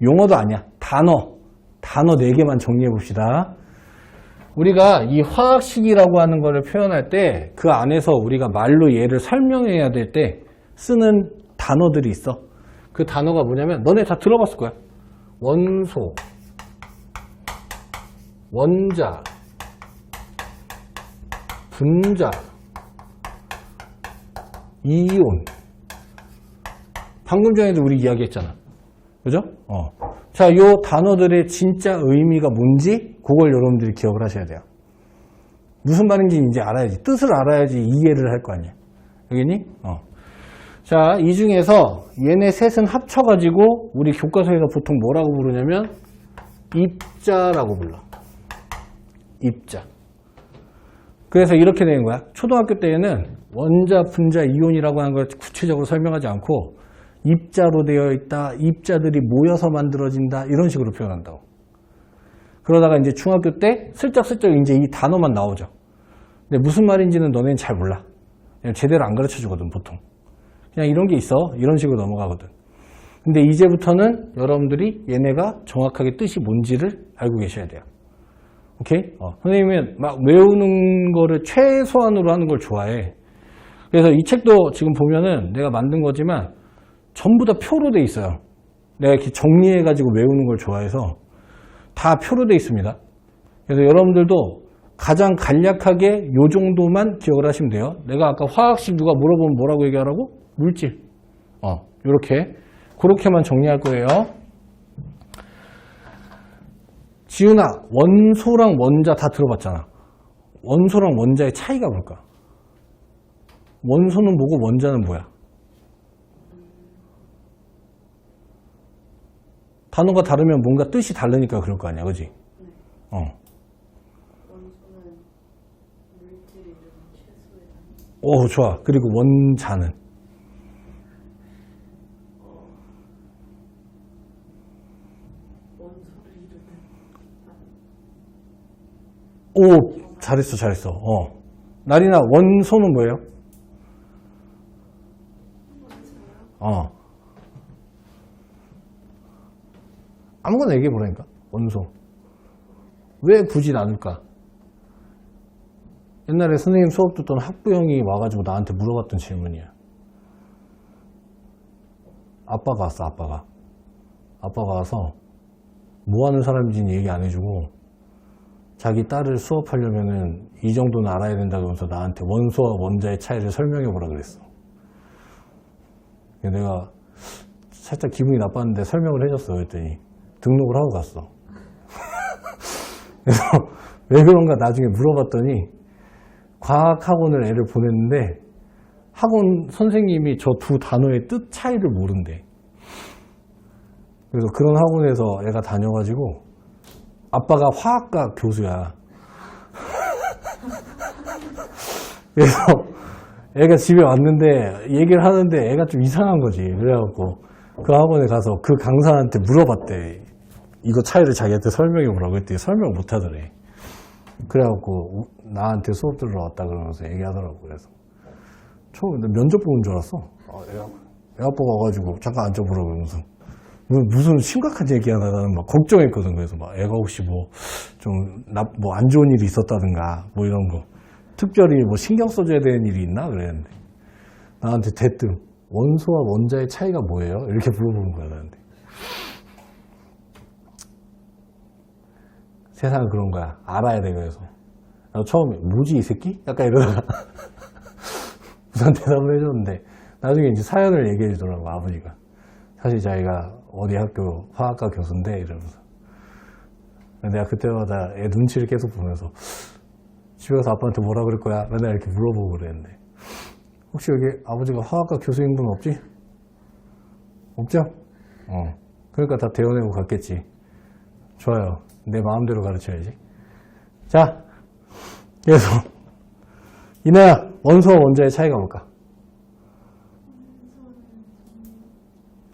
용어도 아니야. 단어 4개만 정리해 봅시다. 우리가 이 화학식이라고 하는 거를 표현할 때 그 안에서 우리가 말로 얘를 설명해야 될 때 쓰는 단어들이 있어. 그 단어가 뭐냐면 너네 다 들어봤을 거야. 원소, 원자, 분자, 이온. 방금 전에도 우리 이야기했잖아. 그죠? 자, 요 단어들의 진짜 의미가 뭔지 그걸 여러분들이 기억을 하셔야 돼요. 무슨 말인지 이제 알아야지. 뜻을 알아야지 이해를 할 거 아니야. 여기니? 자, 이 중에서 얘네 셋은 합쳐가지고 우리 교과서에서 보통 뭐라고 부르냐면 입자라고 불러. 입자. 그래서 이렇게 되는 거야. 초등학교 때에는 원자, 분자, 이온이라고 하는 걸 구체적으로 설명하지 않고 입자로 되어 있다, 입자들이 모여서 만들어진다, 이런 식으로 표현한다고. 그러다가 이제 중학교 때 슬쩍슬쩍 이제 이 단어만 나오죠. 근데 무슨 말인지는 너네는 잘 몰라. 그냥 제대로 안 가르쳐 주거든, 보통. 그냥 이런 게 있어. 이런 식으로 넘어가거든. 근데 이제부터는 여러분들이 얘네가 정확하게 뜻이 뭔지를 알고 계셔야 돼요. 오케이? 선생님은 막 외우는 거를 최소한으로 하는 걸 좋아해. 그래서 이 책도 지금 보면은 내가 만든 거지만 전부 다 표로 돼 있어요. 내가 이렇게 정리해가지고 외우는 걸 좋아해서 다 표로 돼 있습니다. 그래서 여러분들도 가장 간략하게 요 정도만 기억을 하시면 돼요. 내가 아까 화학식 누가 물어보면 뭐라고 얘기하라고? 물질. 요렇게. 그렇게만 정리할 거예요. 지훈아, 원소랑 원자 다 들어봤잖아. 원소랑 원자의 차이가 뭘까? 원소는 뭐고 원자는 뭐야? 단어가 다르면 뭔가 뜻이 다르니까 그럴 거 아니야, 그지? 네. 원소는 물질을 이루는 최소의 단위. 오, 좋아. 그리고 원자는? 원소를 이루는 오, 잘했어, 잘했어. 나리나, 원소는 뭐예요? 아무거나 얘기해보라니까. 원소. 왜 굳이 나눌까? 옛날에 선생님 수업 듣던 학부형이 와가지고 나한테 물어봤던 질문이야. 아빠가 왔어, 아빠가. 아빠가 와서 뭐 하는 사람인지는 얘기 안 해주고 자기 딸을 수업하려면은 이 정도는 알아야 된다 그러면서 나한테 원소와 원자의 차이를 설명해보라 그랬어. 내가 살짝 기분이 나빴는데 설명을 해줬어. 그랬더니 등록을 하고 갔어. 그래서 왜 그런가 나중에 물어봤더니 과학학원을 애를 보냈는데 학원 선생님이 저 두 단어의 뜻 차이를 모른대. 그래서 그런 학원에서 애가 다녀가지고 아빠가 화학과 교수야. 그래서 애가 집에 왔는데 얘기를 하는데 애가 좀 이상한 거지. 그래갖고 그 학원에 가서 그 강사한테 물어봤대. 이거 차이를 자기한테 설명해보라고 했더니 설명 못하더래. 그래갖고 나한테 수업 들으러 왔다 그러면서 얘기하더라고. 그래서 처음에 면접 보는 줄 알았어. 애 아빠가 와가지고 잠깐 앉아보라고 그러면서 무슨 심각한 얘기 하나 나는 막 걱정했거든. 그래서 막 애가 혹시 뭐 안 좋은 일이 있었다든가 뭐 이런 거 특별히 뭐 신경 써줘야 되는 일이 있나 그랬는데 나한테 대뜸 원소와 원자의 차이가 뭐예요? 이렇게 물어보는 거야 나한테. 세상은 그런 거야. 알아야 돼. 그래서 처음에 뭐지 이 새끼? 약간 이러다가 우선 대답을 해줬는데 나중에 이제 사연을 얘기해 주더라고. 아버지가 사실 자기가 어디 학교 화학과 교수인데 이러면서 내가 그때마다 애 눈치를 계속 보면서 집에 가서 아빠한테 뭐라 그럴 거야? 맨날 이렇게 물어보고 그랬는데 혹시 여기 아버지가 화학과 교수인 분 없지? 없죠? 그러니까 다 대원해고 갔겠지. 좋아요. 내 마음대로 가르쳐야지. 자, 그래서 이나야, 원소와 원자의 차이가 뭘까?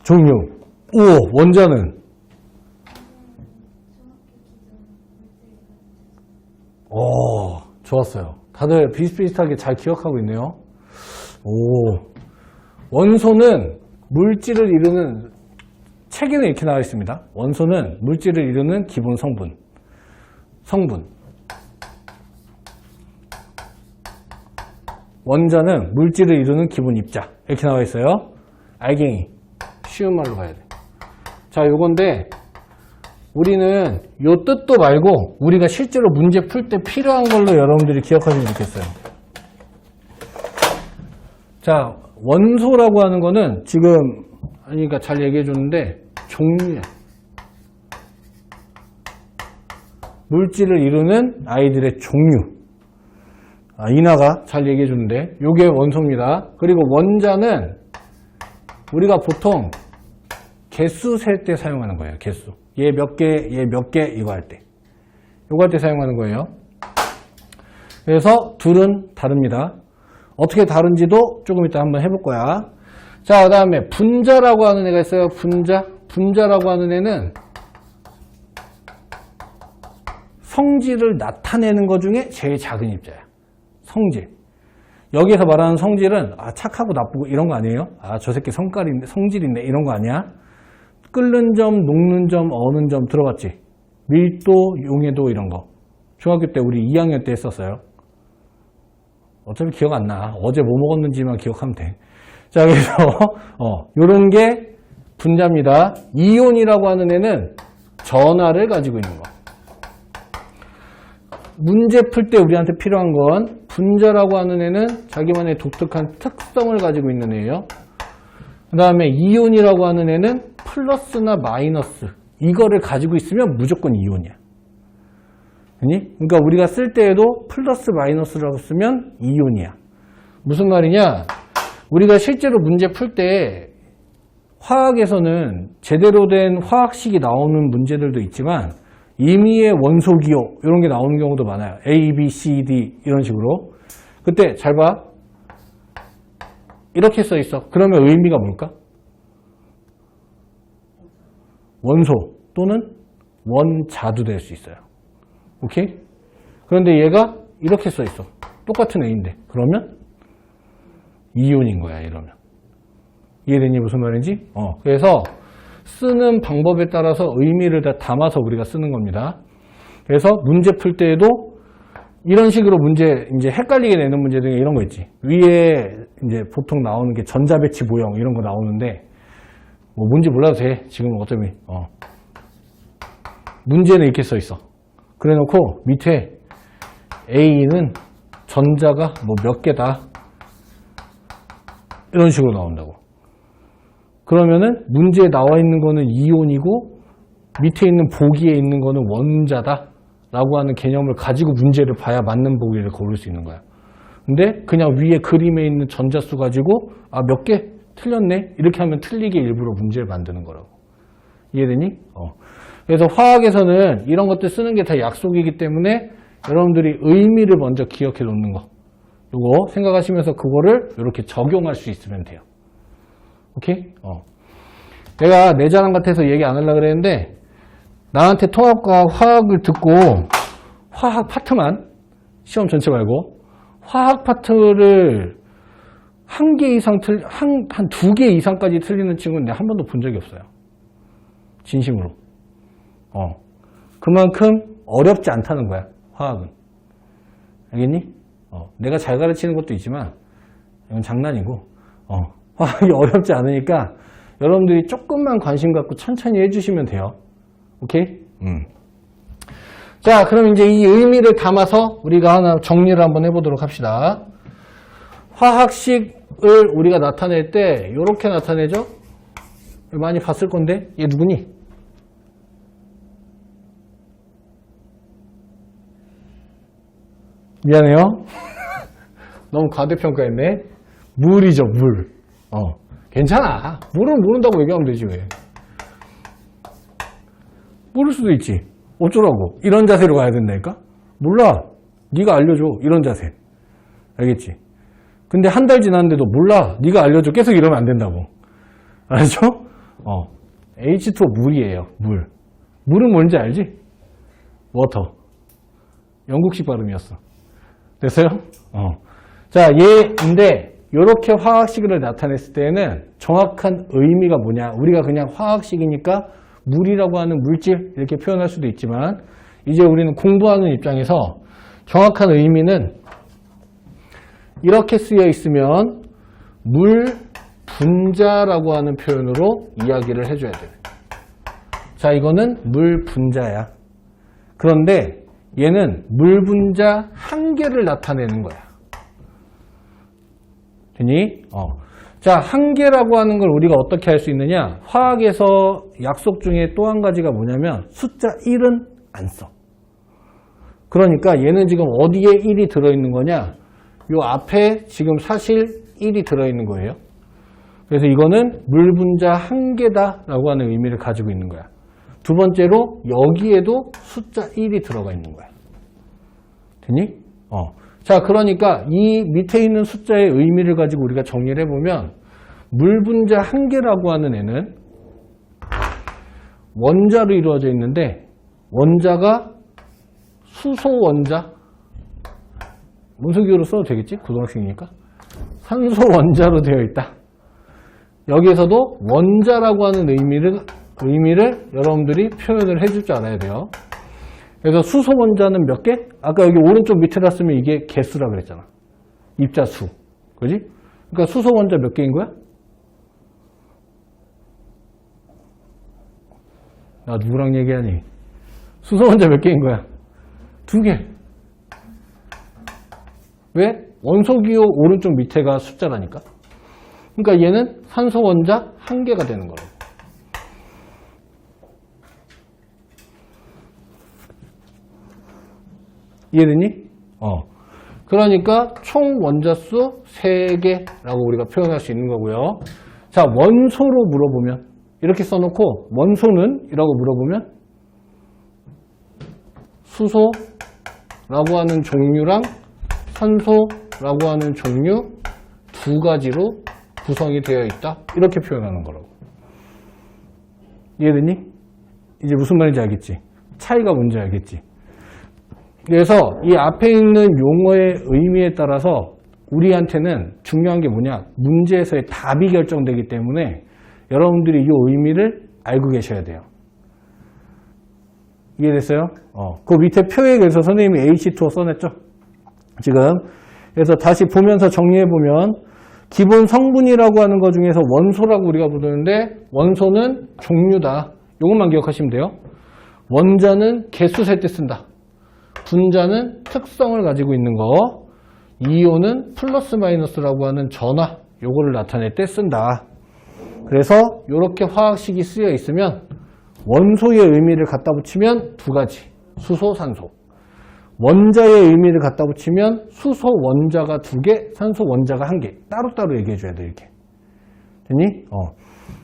종류. 오, 원자는? 오, 좋았어요. 다들 비슷비슷하게 잘 기억하고 있네요. 오, 원소는 물질을 이루는, 책에는 이렇게 나와 있습니다. 원소는 물질을 이루는 기본 성분. 원자는 물질을 이루는 기본 입자. 이렇게 나와 있어요. 알갱이. 쉬운 말로 가야 돼. 자, 요건데 우리는 요 뜻도 말고 우리가 실제로 문제 풀 때 필요한 걸로 여러분들이 기억하시면 좋겠어요. 자, 원소라고 하는 거는 지금 그러니까 잘 얘기해 줬는데 종류야. 물질을 이루는 아이들의 종류. 이나가 잘 얘기해 줬는데 요게 원소입니다. 그리고 원자는 우리가 보통 개수 셀 때 사용하는 거예요. 개수. 얘 몇 개, 얘 몇 개 이거 할 때. 이거 할 때 사용하는 거예요. 그래서 둘은 다릅니다. 어떻게 다른지도 조금 이따 한번 해볼 거야. 자, 그 다음에 분자라고 하는 애가 있어요. 분자라고 하는 애는 성질을 나타내는 것 중에 제일 작은 입자야. 성질. 여기서 말하는 성질은 착하고 나쁘고 이런 거 아니에요. 저 새끼 성질인데 이런 거 아니야. 끓는 점, 녹는 점, 어는 점 들어봤지? 밀도, 용해도 이런 거. 중학교 때 우리 2학년 때 했었어요. 어차피 기억 안 나. 어제 뭐 먹었는지만 기억하면 돼. 자, 그래서 요런 게 분자입니다. 이온이라고 하는 애는 전하를 가지고 있는 거. 문제 풀 때 우리한테 필요한 건 분자라고 하는 애는 자기만의 독특한 특성을 가지고 있는 애예요. 그 다음에 이온이라고 하는 애는 플러스나 마이너스 이거를 가지고 있으면 무조건 이온이야. 그러니까 우리가 쓸 때에도 플러스 마이너스라고 쓰면 이온이야. 무슨 말이냐? 우리가 실제로 문제 풀 때 화학에서는 제대로 된 화학식이 나오는 문제들도 있지만 임의의 원소기호 이런 게 나오는 경우도 많아요. A, B, C, D 이런 식으로. 그때 잘 봐. 이렇게 써 있어. 그러면 의미가 뭘까? 원소 또는 원자도 될 수 있어요. 오케이? 그런데 얘가 이렇게 써 있어. 똑같은 A인데. 그러면 이온인 거야, 이러면. 이해되니 무슨 말인지? 그래서 쓰는 방법에 따라서 의미를 다 담아서 우리가 쓰는 겁니다. 그래서 문제 풀 때에도 이런 식으로 문제, 이제 헷갈리게 내는 문제 중에 이런 거 있지. 위에 이제 보통 나오는 게 전자배치 모형 이런 거 나오는데, 뭐 뭔지 몰라도 돼. 지금 어차피, 문제는 이렇게 써 있어. 그래 놓고 밑에 A는 전자가 뭐 몇 개다. 이런 식으로 나온다고. 그러면은 문제에 나와 있는 거는 이온이고 밑에 있는 보기에 있는 거는 원자다 라고 하는 개념을 가지고 문제를 봐야 맞는 보기를 고를 수 있는 거야. 근데 그냥 위에 그림에 있는 전자수 가지고 몇 개 틀렸네 이렇게 하면 틀리게 일부러 문제를 만드는 거라고. 이해되니? 그래서 화학에서는 이런 것들 쓰는 게 다 약속이기 때문에 여러분들이 의미를 먼저 기억해 놓는 거 요거 생각하시면서 그거를 이렇게 적용할 수 있으면 돼요. 오케이? 내가 내 자랑 같아서 얘기 안 하려고 그랬는데 나한테 통합과 화학을 듣고 화학 파트만 시험 전체 말고 화학 파트를 한 개 이상 한 두 개 이상까지 틀리는 친구는 내가 한 번도 본 적이 없어요. 진심으로. 그만큼 어렵지 않다는 거야, 화학은. 알겠니? 내가 잘 가르치는 것도 있지만 이건 장난이고 화학이 어렵지 않으니까 여러분들이 조금만 관심 갖고 천천히 해주시면 돼요. 오케이? 자, 그럼 이제 이 의미를 담아서 우리가 하나 정리를 한번 해보도록 합시다. 화학식을 우리가 나타낼 때 이렇게 나타내죠? 많이 봤을 건데 얘 누구니? 미안해요. 너무 과대평가했네. 물이죠, 물. 괜찮아. 물은 모른다고 얘기하면 되지, 왜. 모를 수도 있지. 어쩌라고. 이런 자세로 가야 된다니까? 몰라. 네가 알려줘. 이런 자세. 알겠지? 근데 한 달 지났는데도 몰라. 네가 알려줘. 계속 이러면 안 된다고. 알죠? H2O 물이에요. 물. 물은 뭔지 알지? 워터. 영국식 발음이었어. 됐어요? 자, 얘인데 이렇게 화학식을 나타냈을 때는 정확한 의미가 뭐냐? 우리가 그냥 화학식이니까 물이라고 하는 물질 이렇게 표현할 수도 있지만 이제 우리는 공부하는 입장에서 정확한 의미는 이렇게 쓰여 있으면 물 분자라고 하는 표현으로 이야기를 해줘야 돼요. 자, 이거는 물 분자야. 그런데 얘는 물 분자 한 개를 나타내는 거야. 되니? 자, 한 개라고 하는 걸 우리가 어떻게 할 수 있느냐? 화학에서 약속 중에 또 한 가지가 뭐냐면 숫자 1은 안 써. 그러니까 얘는 지금 어디에 1이 들어있는 거냐? 요 앞에 지금 사실 1이 들어있는 거예요. 그래서 이거는 물 분자 한 개다라고 하는 의미를 가지고 있는 거야. 두 번째로 여기에도 숫자 1이 들어가 있는 거야. 되니? 자, 그러니까 이 밑에 있는 숫자의 의미를 가지고 우리가 정리를 해보면 물 분자 한 개라고 하는 애는 원자로 이루어져 있는데 원자가 수소 원자 문소기호로 써도 되겠지? 고등학생이니까. 산소 원자로 되어 있다. 여기에서도 원자라고 하는 의미를 여러분들이 표현을 해줄 줄 알아야 돼요. 그래서 수소 원자는 몇 개? 아까 여기 오른쪽 밑에다 쓰면 이게 개수라 그랬잖아. 입자수. 그지? 그러니까 수소 원자 몇 개인 거야? 나 누구랑 얘기하니? 수소 원자 몇 개인 거야? 2개. 왜? 원소기호 오른쪽 밑에가 숫자라니까. 그러니까 얘는 산소 원자 1개가 되는 거라고. 이해되니? 그러니까 총 원자수 3개라고 우리가 표현할 수 있는 거고요. 자, 원소로 물어보면 이렇게 써놓고 원소는? 이라고 물어보면 수소라고 하는 종류랑 산소라고 하는 종류 두 가지로 구성이 되어 있다. 이렇게 표현하는 거라고. 이해됐니? 이제 무슨 말인지 알겠지? 차이가 뭔지 알겠지? 그래서 이 앞에 있는 용어의 의미에 따라서 우리한테는 중요한 게 뭐냐? 문제에서의 답이 결정되기 때문에 여러분들이 이 의미를 알고 계셔야 돼요. 이해됐어요? 그 밑에 표에 그래서 선생님이 H2O 써냈죠? 지금. 그래서 다시 보면서 정리해보면 기본 성분이라고 하는 것 중에서 원소라고 우리가 부르는데 원소는 종류다. 이것만 기억하시면 돼요. 원자는 개수 셀 때 쓴다. 분자는 특성을 가지고 있는 거. 이온은 플러스 마이너스라고 하는 전화. 요거를 나타낼 때 쓴다. 그래서 이렇게 화학식이 쓰여 있으면 원소의 의미를 갖다 붙이면 두 가지. 수소, 산소. 원자의 의미를 갖다 붙이면 수소 원자가 2개, 산소 원자가 1개. 따로따로 얘기해줘야 돼, 이렇게. 됐니?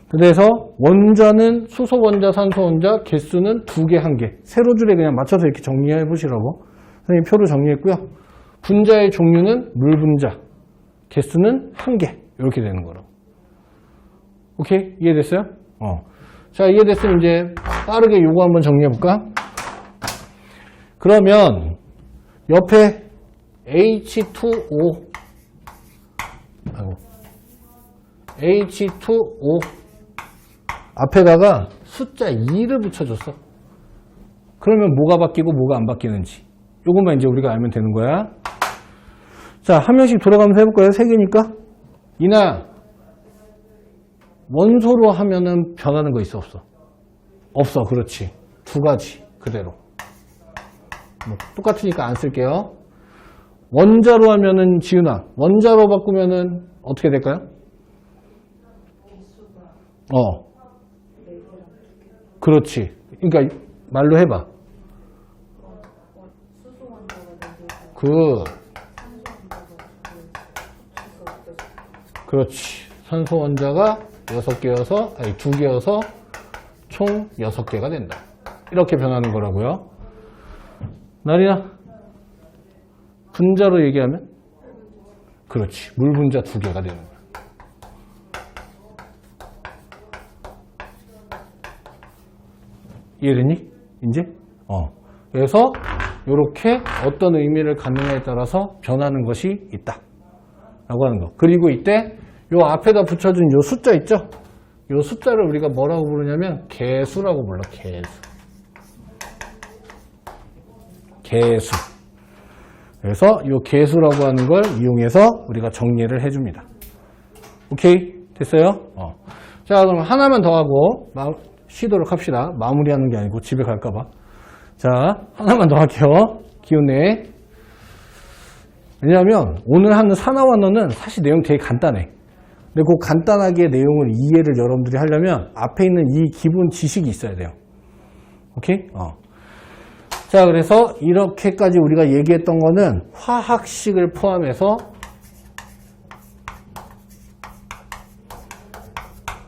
그래서 원자는 수소 원자, 산소 원자, 개수는 2개, 1개. 세로 줄에 그냥 맞춰서 이렇게 정리해 보시라고. 선생님 표로 정리했고요. 분자의 종류는 물 분자, 개수는 1개. 이렇게 되는 거라고. 오케이? 이해됐어요? 자, 이해됐으면 이제 빠르게 요거 한번 정리해 볼까? 그러면 옆에 H2O 앞에다가 숫자 2를 붙여줬어. 그러면 뭐가 바뀌고 뭐가 안 바뀌는지 요것만 이제 우리가 알면 되는 거야. 자, 한 명씩 돌아가면서 해볼까요? 3개니까. 이나 원소로 하면은 변하는 거 있어 없어? 없어. 그렇지. 2가지 그대로. 뭐 똑같으니까 안 쓸게요. 원자로 하면은 지은아 원자로 바꾸면은 어떻게 될까요? 그렇지. 그러니까 말로 해봐. 그렇지. 산소 원자가 6개여서, 아니 2개여서 총 6개가 된다. 이렇게 변하는 거라고요. 나리나, 분자로 얘기하면? 그렇지. 물 분자 2개가 되는 거야. 이해됐니? 이제? 그래서 이렇게 어떤 의미를 갖느냐에 따라서 변하는 것이 있다. 라고 하는 거. 그리고 이때 요 앞에다 붙여준 요 숫자 있죠? 요 숫자를 우리가 뭐라고 부르냐면 개수라고 불러. 개수. 그래서 요 개수라고 하는 걸 이용해서 우리가 정리를 해줍니다. 오케이? 됐어요? 자, 그럼 하나만 더 하고 쉬도록 합시다. 마무리하는 게 아니고 집에 갈까봐. 자, 하나만 더 할게요. 기운내. 왜냐하면 오늘 하는 산화완원은 사실 내용 되게 간단해. 근데 그 간단하게 내용을 이해를 여러분들이 하려면 앞에 있는 이 기본 지식이 있어야 돼요. 오케이? 자, 그래서 이렇게까지 우리가 얘기했던 거는 화학식을 포함해서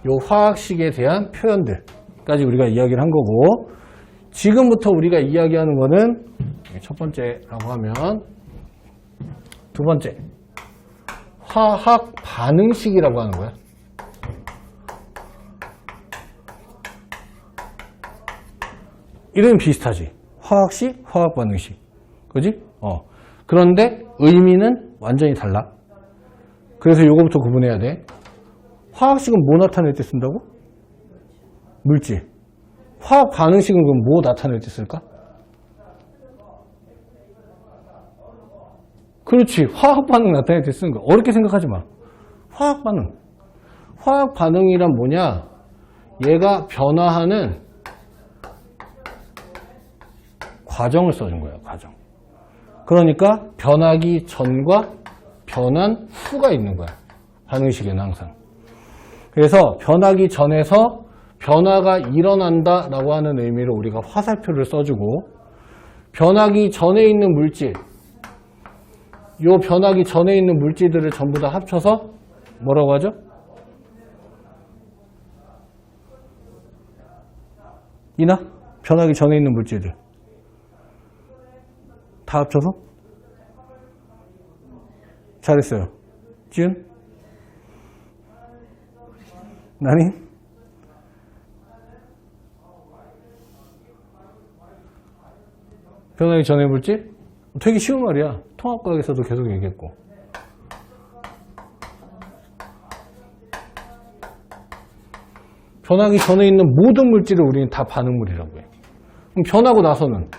요 화학식에 대한 표현들까지 우리가 이야기를 한 거고, 지금부터 우리가 이야기하는 거는 첫 번째라고 하면 두 번째, 화학 반응식이라고 하는 거야. 이름이 비슷하지. 화학식, 화학 반응식. 그지? 그런데 의미는 완전히 달라. 그래서 요거부터 구분해야 돼. 화학식은 뭐 나타낼 때 쓴다고? 물질. 화학 반응식은 그럼 뭐 나타낼 때 쓸까? 그렇지. 화학 반응 나타낼 때 쓰는 거야. 어렵게 생각하지 마. 화학 반응. 화학 반응이란 뭐냐? 얘가 변화하는 과정을 써준 거예요. 과정. 그러니까 변하기 전과 변한 후가 있는 거야. 반응식에는 항상. 그래서 변하기 전에서 변화가 일어난다라고 하는 의미로 우리가 화살표를 써주고, 변하기 전에 있는 물질, 요 변하기 전에 있는 물질들을 전부 다 합쳐서 뭐라고 하죠? 이나? 변하기 전에 있는 물질들. 다 합쳐서? 잘했어요. 지은? 나니? 변하기 전에 물질? 되게 쉬운 말이야. 통합과학에서도 계속 얘기했고. 변하기 전에 있는 모든 물질을 우리는 다 반응물이라고 해. 그럼 변하고 나서는?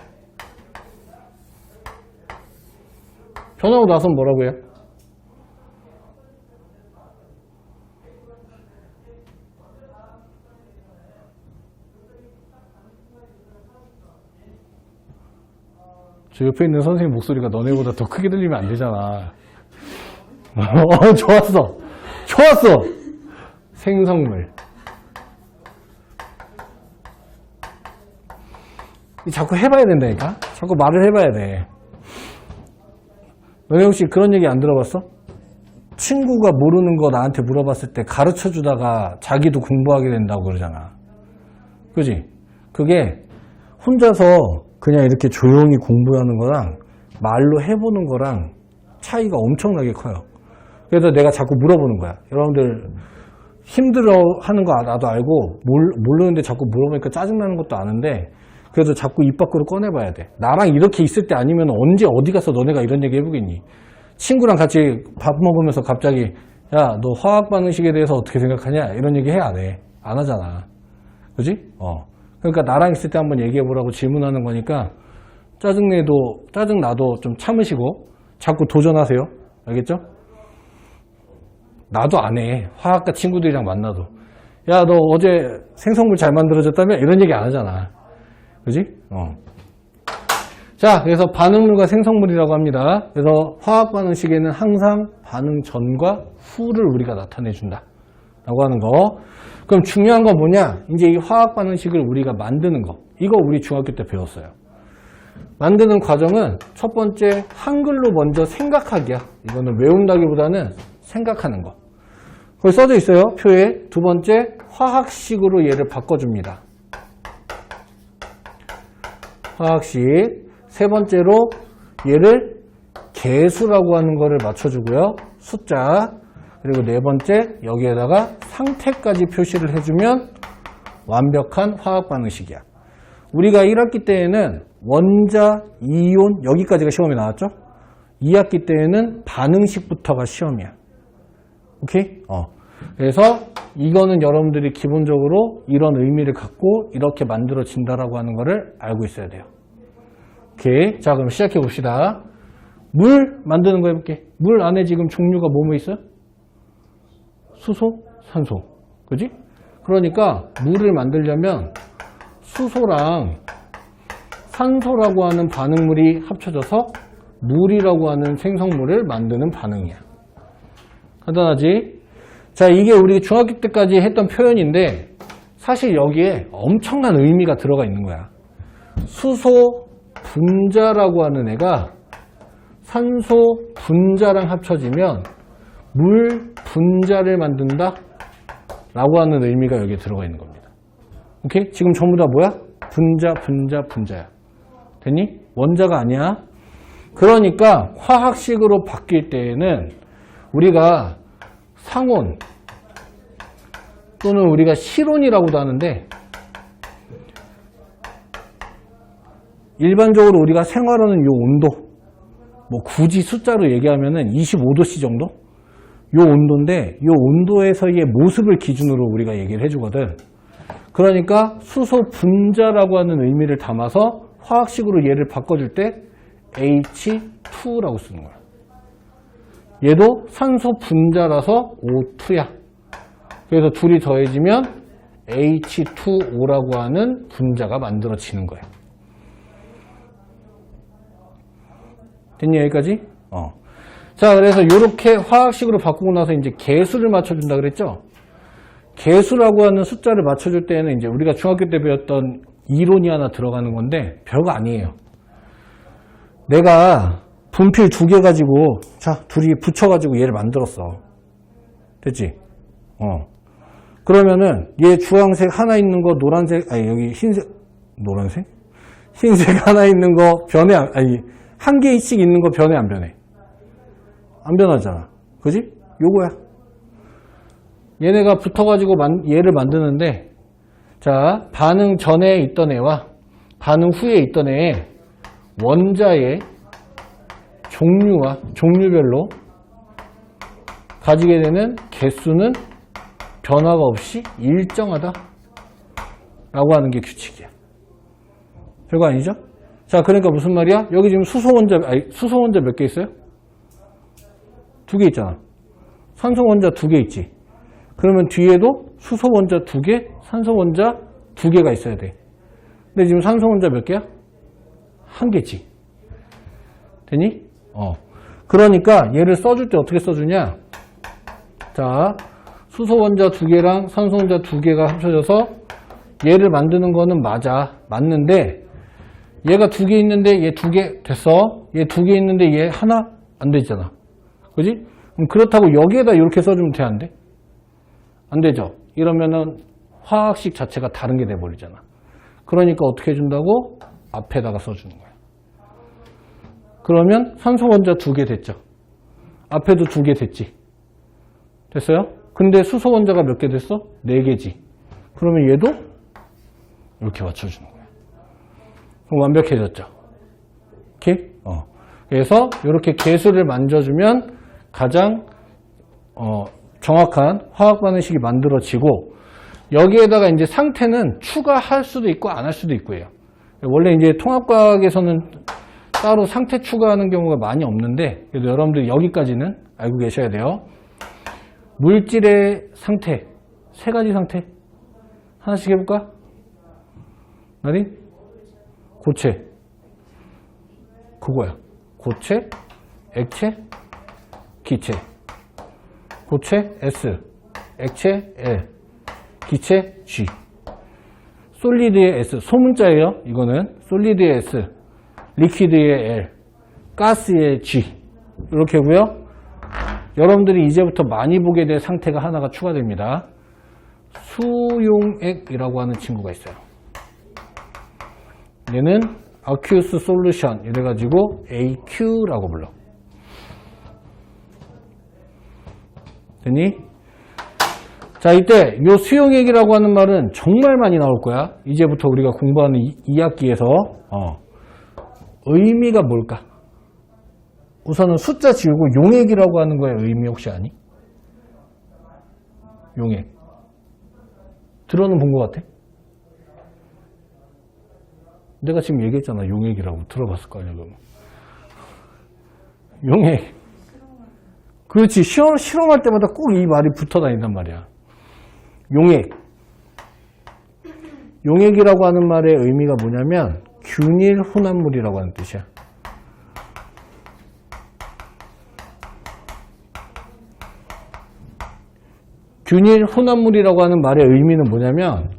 변하고 나서는 뭐라고 해요? 저 옆에 있는 선생님 목소리가 너네보다 더 크게 들리면 안 되잖아. 좋았어. 좋았어. 생성물. 자꾸 해봐야 된다니까? 자꾸 말을 해봐야 돼. 너네 혹시 그런 얘기 안 들어봤어? 친구가 모르는 거 나한테 물어봤을 때 가르쳐 주다가 자기도 공부하게 된다고 그러잖아. 그지? 그게 혼자서 그냥 이렇게 조용히 공부하는 거랑 말로 해보는 거랑 차이가 엄청나게 커요. 그래서 내가 자꾸 물어보는 거야. 여러분들 힘들어 하는 거 나도 알고 모르는데 자꾸 물어보니까 짜증나는 것도 아는데 그래도 자꾸 입 밖으로 꺼내봐야 돼. 나랑 이렇게 있을 때 아니면 언제 어디 가서 너네가 이런 얘기 해보겠니? 친구랑 같이 밥 먹으면서 갑자기 야, 너 화학 반응식에 대해서 어떻게 생각하냐? 이런 얘기 해 안 해? 안 하잖아. 그지? 그러니까 나랑 있을 때 한번 얘기해보라고 질문하는 거니까 짜증나도 좀 참으시고 자꾸 도전하세요. 알겠죠? 나도 안 해. 화학과 친구들이랑 만나도. 야, 너 어제 생성물 잘 만들어졌다며? 이런 얘기 안 하잖아. 그지? 자, 그래서 반응물과 생성물이라고 합니다. 그래서 화학 반응식에는 항상 반응 전과 후를 우리가 나타내준다. 라고 하는 거. 그럼 중요한 건 뭐냐? 이제 이 화학 반응식을 우리가 만드는 거. 이거 우리 중학교 때 배웠어요. 만드는 과정은 첫 번째 한글로 먼저 생각하기야. 이거는 외운다기보다는 생각하는 거. 거기 써져 있어요. 표에. 두 번째 화학식으로 얘를 바꿔줍니다. 화학식. 세 번째로 얘를 개수라고 하는 거를 맞춰주고요. 숫자. 그리고 네 번째 여기에다가 상태까지 표시를 해주면 완벽한 화학 반응식이야. 우리가 1학기 때에는 원자, 이온 여기까지가 시험에 나왔죠? 2학기 때에는 반응식부터가 시험이야. 오케이? 그래서 이거는 여러분들이 기본적으로 이런 의미를 갖고 이렇게 만들어진다라고 하는 거를 알고 있어야 돼요. 오케이. 자, 그럼 시작해 봅시다. 물 만드는 거 해볼게. 물 안에 지금 종류가 뭐뭐 있어요? 수소, 산소. 그지? 그러니까 물을 만들려면 수소랑 산소라고 하는 반응물이 합쳐져서 물이라고 하는 생성물을 만드는 반응이야. 간단하지? 자, 이게 우리 중학교 때까지 했던 표현인데 사실 여기에 엄청난 의미가 들어가 있는 거야. 수소 분자라고 하는 애가 산소 분자랑 합쳐지면 물 분자를 만든다 라고 하는 의미가 여기에 들어가 있는 겁니다. 오케이? 지금 전부 다 뭐야? 분자야. 됐니? 원자가 아니야. 그러니까 화학식으로 바뀔 때에는 우리가 상온 또는 우리가 실온이라고도 하는데 일반적으로 우리가 생활하는 요 온도 뭐 굳이 숫자로 얘기하면은 25도씨 정도? 요 온도인데 요 온도에서의 모습을 기준으로 우리가 얘기를 해주거든. 그러니까 수소 분자라고 하는 의미를 담아서 화학식으로 얘를 바꿔줄 때 H2라고 쓰는 거야. 얘도 산소 분자라서 O2야. 그래서 둘이 더해지면 H2O라고 하는 분자가 만들어지는 거야. 됐니 여기까지? 자, 그래서 이렇게 화학식으로 바꾸고 나서 이제 개수를 맞춰준다 그랬죠? 개수라고 하는 숫자를 맞춰줄 때는 이제 우리가 중학교 때 배웠던 이론이 하나 들어가는 건데 별거 아니에요. 내가 분필 2개 가지고 자, 둘이 붙여가지고 얘를 만들었어. 됐지? 그러면은 얘 주황색 하나 있는 거 노란색, 아니 여기 흰색, 노란색? 흰색 하나 있는 거 변해, 아니, 한 개씩 있는 거 변해, 안 변해? 안 변하잖아. 그지? 요거야. 얘네가 붙어가지고 얘를 만드는데, 자, 반응 전에 있던 애와 반응 후에 있던 애의 원자의 종류와 종류별로 가지게 되는 개수는 변화가 없이 일정하다 라고 하는 게 규칙이야. 별거 아니죠? 자, 그러니까 무슨 말이야? 여기 지금 수소 원자 몇 개 있어요? 2개 있잖아. 산소 원자 2개 있지. 그러면 뒤에도 수소 원자 2개, 산소 원자 2개가 있어야 돼. 근데 지금 산소 원자 몇 개야? 1개지. 되니? 그러니까 얘를 써줄 때 어떻게 써주냐? 자, 수소 원자 2개랑 산소 원자 2개가 합쳐져서 얘를 만드는 거는 맞는데 얘가 2개 있는데 얘 2개 됐어. 얘 2개 있는데 얘 하나 안 되잖아. 그지? 그럼 그렇다고 여기에다 이렇게 써주면 돼, 안 돼? 안 되죠. 이러면은 화학식 자체가 다른 게 돼버리잖아. 그러니까 어떻게 해준다고? 앞에다가 써주는 거야. 그러면 산소 원자 2개 됐죠. 앞에도 2개 됐지. 됐어요? 근데 수소 원자가 몇 개 됐어? 4개지. 그러면 얘도 이렇게 맞춰주는 거야. 그럼 완벽해졌죠. 오케이? 그래서 이렇게 개수를 만져주면 가장 정확한 화학 반응식이 만들어지고 여기에다가 이제 상태는 추가할 수도 있고 안 할 수도 있고요. 원래 이제 통합과학에서는 따로 상태 추가하는 경우가 많이 없는데 그래도 여러분들 여기까지는 알고 계셔야 돼요. 물질의 상태, 3가지 상태 하나씩 해볼까? 나리? 고체 그거야. 고체, 액체, 기체. 고체 S, 액체 L, 기체 G. 솔리드의 S, 소문자예요. 이거는 솔리드의 S, 리퀴드의 L, 가스의 G. 이렇게 하고요. 여러분들이 이제부터 많이 보게 될 상태가 하나가 추가됩니다. 수용액이라고 하는 친구가 있어요. 얘는 aqueous solution 이래가지고 AQ라고 불러. 되니? 자, 이때 요 수용액이라고 하는 말은 정말 많이 나올 거야. 이제부터 우리가 공부하는 2학기에서 의미가 뭘까? 우선은 숫자 지우고 용액이라고 하는 거의 의미 혹시 아니? 용액. 들어는 본 것 같아? 내가 지금 얘기했잖아. 용액이라고. 들어봤을 거 아니야, 그러면. 용액. 그렇지. 실험할 때마다 꼭 이 말이 붙어 다닌단 말이야. 용액. 용액이라고 하는 말의 의미가 뭐냐면 균일 혼합물이라고 하는 뜻이야. 균일 혼합물이라고 하는 말의 의미는 뭐냐면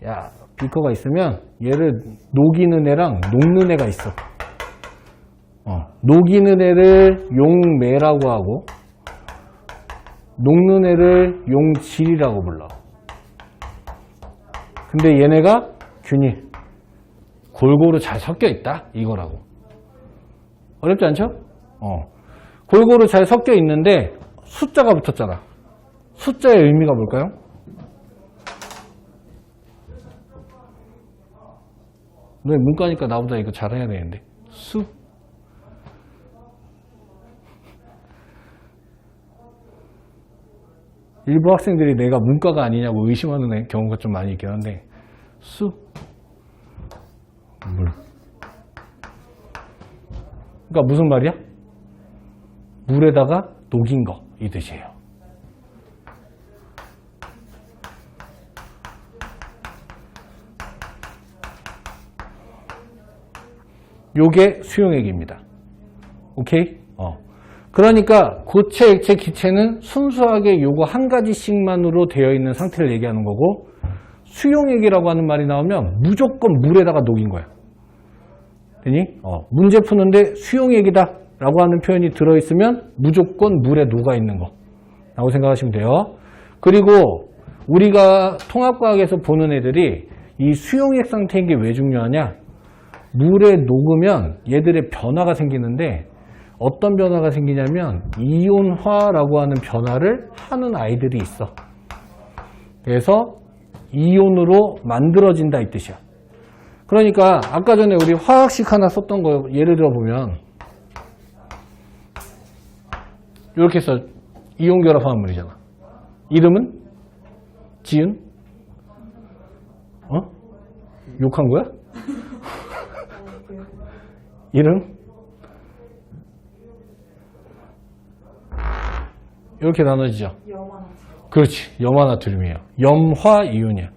야, 비커가 있으면 얘를 녹이는 애랑 녹는 애가 있어. 녹이는 애를 용매라고 하고 녹는 애를 용질이라고 불러. 근데 얘네가 균일 골고루 잘 섞여 있다 이거라고. 어렵지 않죠? 골고루 잘 섞여 있는데 숫자가 붙었잖아. 숫자의 의미가 뭘까요? 너 문과니까 나보다 이거 잘해야 되는데. 수. 일부 학생들이 내가 문과가 아니냐고 의심하는 경우가 좀 많이 있긴 한데 수. 물. 그러니까 무슨 말이야? 물에다가 녹인 거 이 뜻이에요. 요게 수용액입니다. 오케이? 그러니까 고체, 액체, 기체는 순수하게 요거 한 가지씩만으로 되어 있는 상태를 얘기하는 거고 수용액이라고 하는 말이 나오면 무조건 물에다가 녹인 거야. 되니? 문제 푸는데 수용액이다 라고 하는 표현이 들어있으면 무조건 물에 녹아있는 거 라고 생각하시면 돼요. 그리고 우리가 통합과학에서 보는 애들이 이 수용액 상태인 게 왜 중요하냐? 물에 녹으면 얘들의 변화가 생기는데 어떤 변화가 생기냐면 이온화라고 하는 변화를 하는 아이들이 있어. 그래서 이온으로 만들어진다 이 뜻이야. 그러니까 아까 전에 우리 화학식 하나 썼던 거 예를 들어 보면 이렇게 해서 이온 결합하는 물이잖아. 이름은? 지은? 욕한 거야? 이름? 이렇게 나눠지죠. 그렇지. 염화나트륨이에요. 염화이온이야.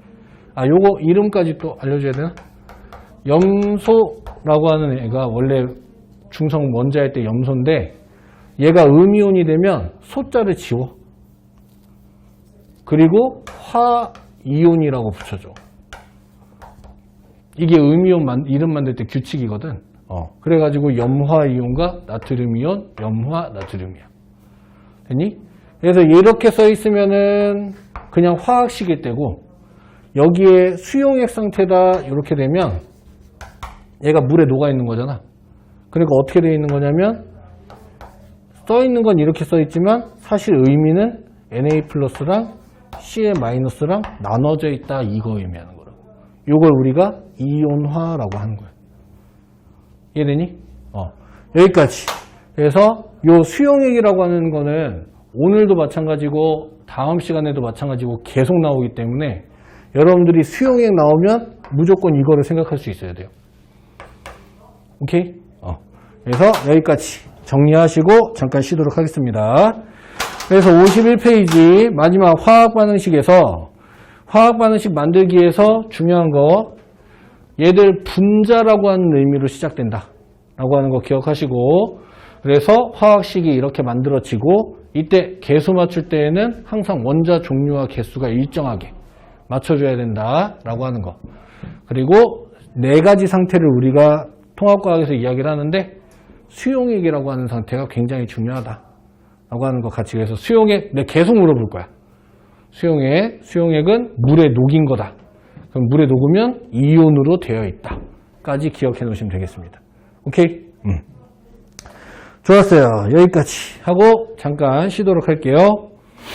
요거 이름까지 또 알려줘야 되나? 염소라고 하는 애가 원래 중성 원자일 때 염소인데 얘가 음이온이 되면 소자를 지워. 그리고 화이온이라고 붙여줘. 이게 음이온 이름 만들 때 규칙이거든. 그래가지고 염화이온과 나트륨이온, 염화나트륨이야. 됐니? 그래서 이렇게 써 있으면은 그냥 화학식일 때고 여기에 수용액 상태다 이렇게 되면 얘가 물에 녹아 있는 거잖아. 그러니까 어떻게 되어 있는 거냐면 써 있는 건 이렇게 써 있지만 사실 의미는 Na 플러스랑 Cl 마이너스랑 나눠져 있다 이거 의미하는 거라고. 이걸 우리가 이온화라고 하는 거야. 이해되니? 여기까지. 그래서 요 수용액이라고 하는 거는 오늘도 마찬가지고 다음 시간에도 마찬가지고 계속 나오기 때문에 여러분들이 수용액 나오면 무조건 이거를 생각할 수 있어야 돼요. 오케이? 그래서 여기까지 정리하시고 잠깐 쉬도록 하겠습니다. 그래서 51페이지 마지막 화학반응식에서 화학반응식 만들기 위해서 중요한 거 얘들 분자라고 하는 의미로 시작된다 라고 하는 거 기억하시고 그래서 화학식이 이렇게 만들어지고 이때 개수 맞출 때에는 항상 원자 종류와 개수가 일정하게 맞춰줘야 된다라고 하는 거. 그리고 네 가지 상태를 우리가 통합과학에서 이야기를 하는데 수용액이라고 하는 상태가 굉장히 중요하다라고 하는 거 같이 그래서 수용액 내가 계속 물어볼 거야. 수용액은 물에 녹인 거다. 그럼 물에 녹으면 이온으로 되어 있다까지 기억해 놓으시면 되겠습니다. 오케이? 좋았어요. 여기까지 하고 잠깐 쉬도록 할게요.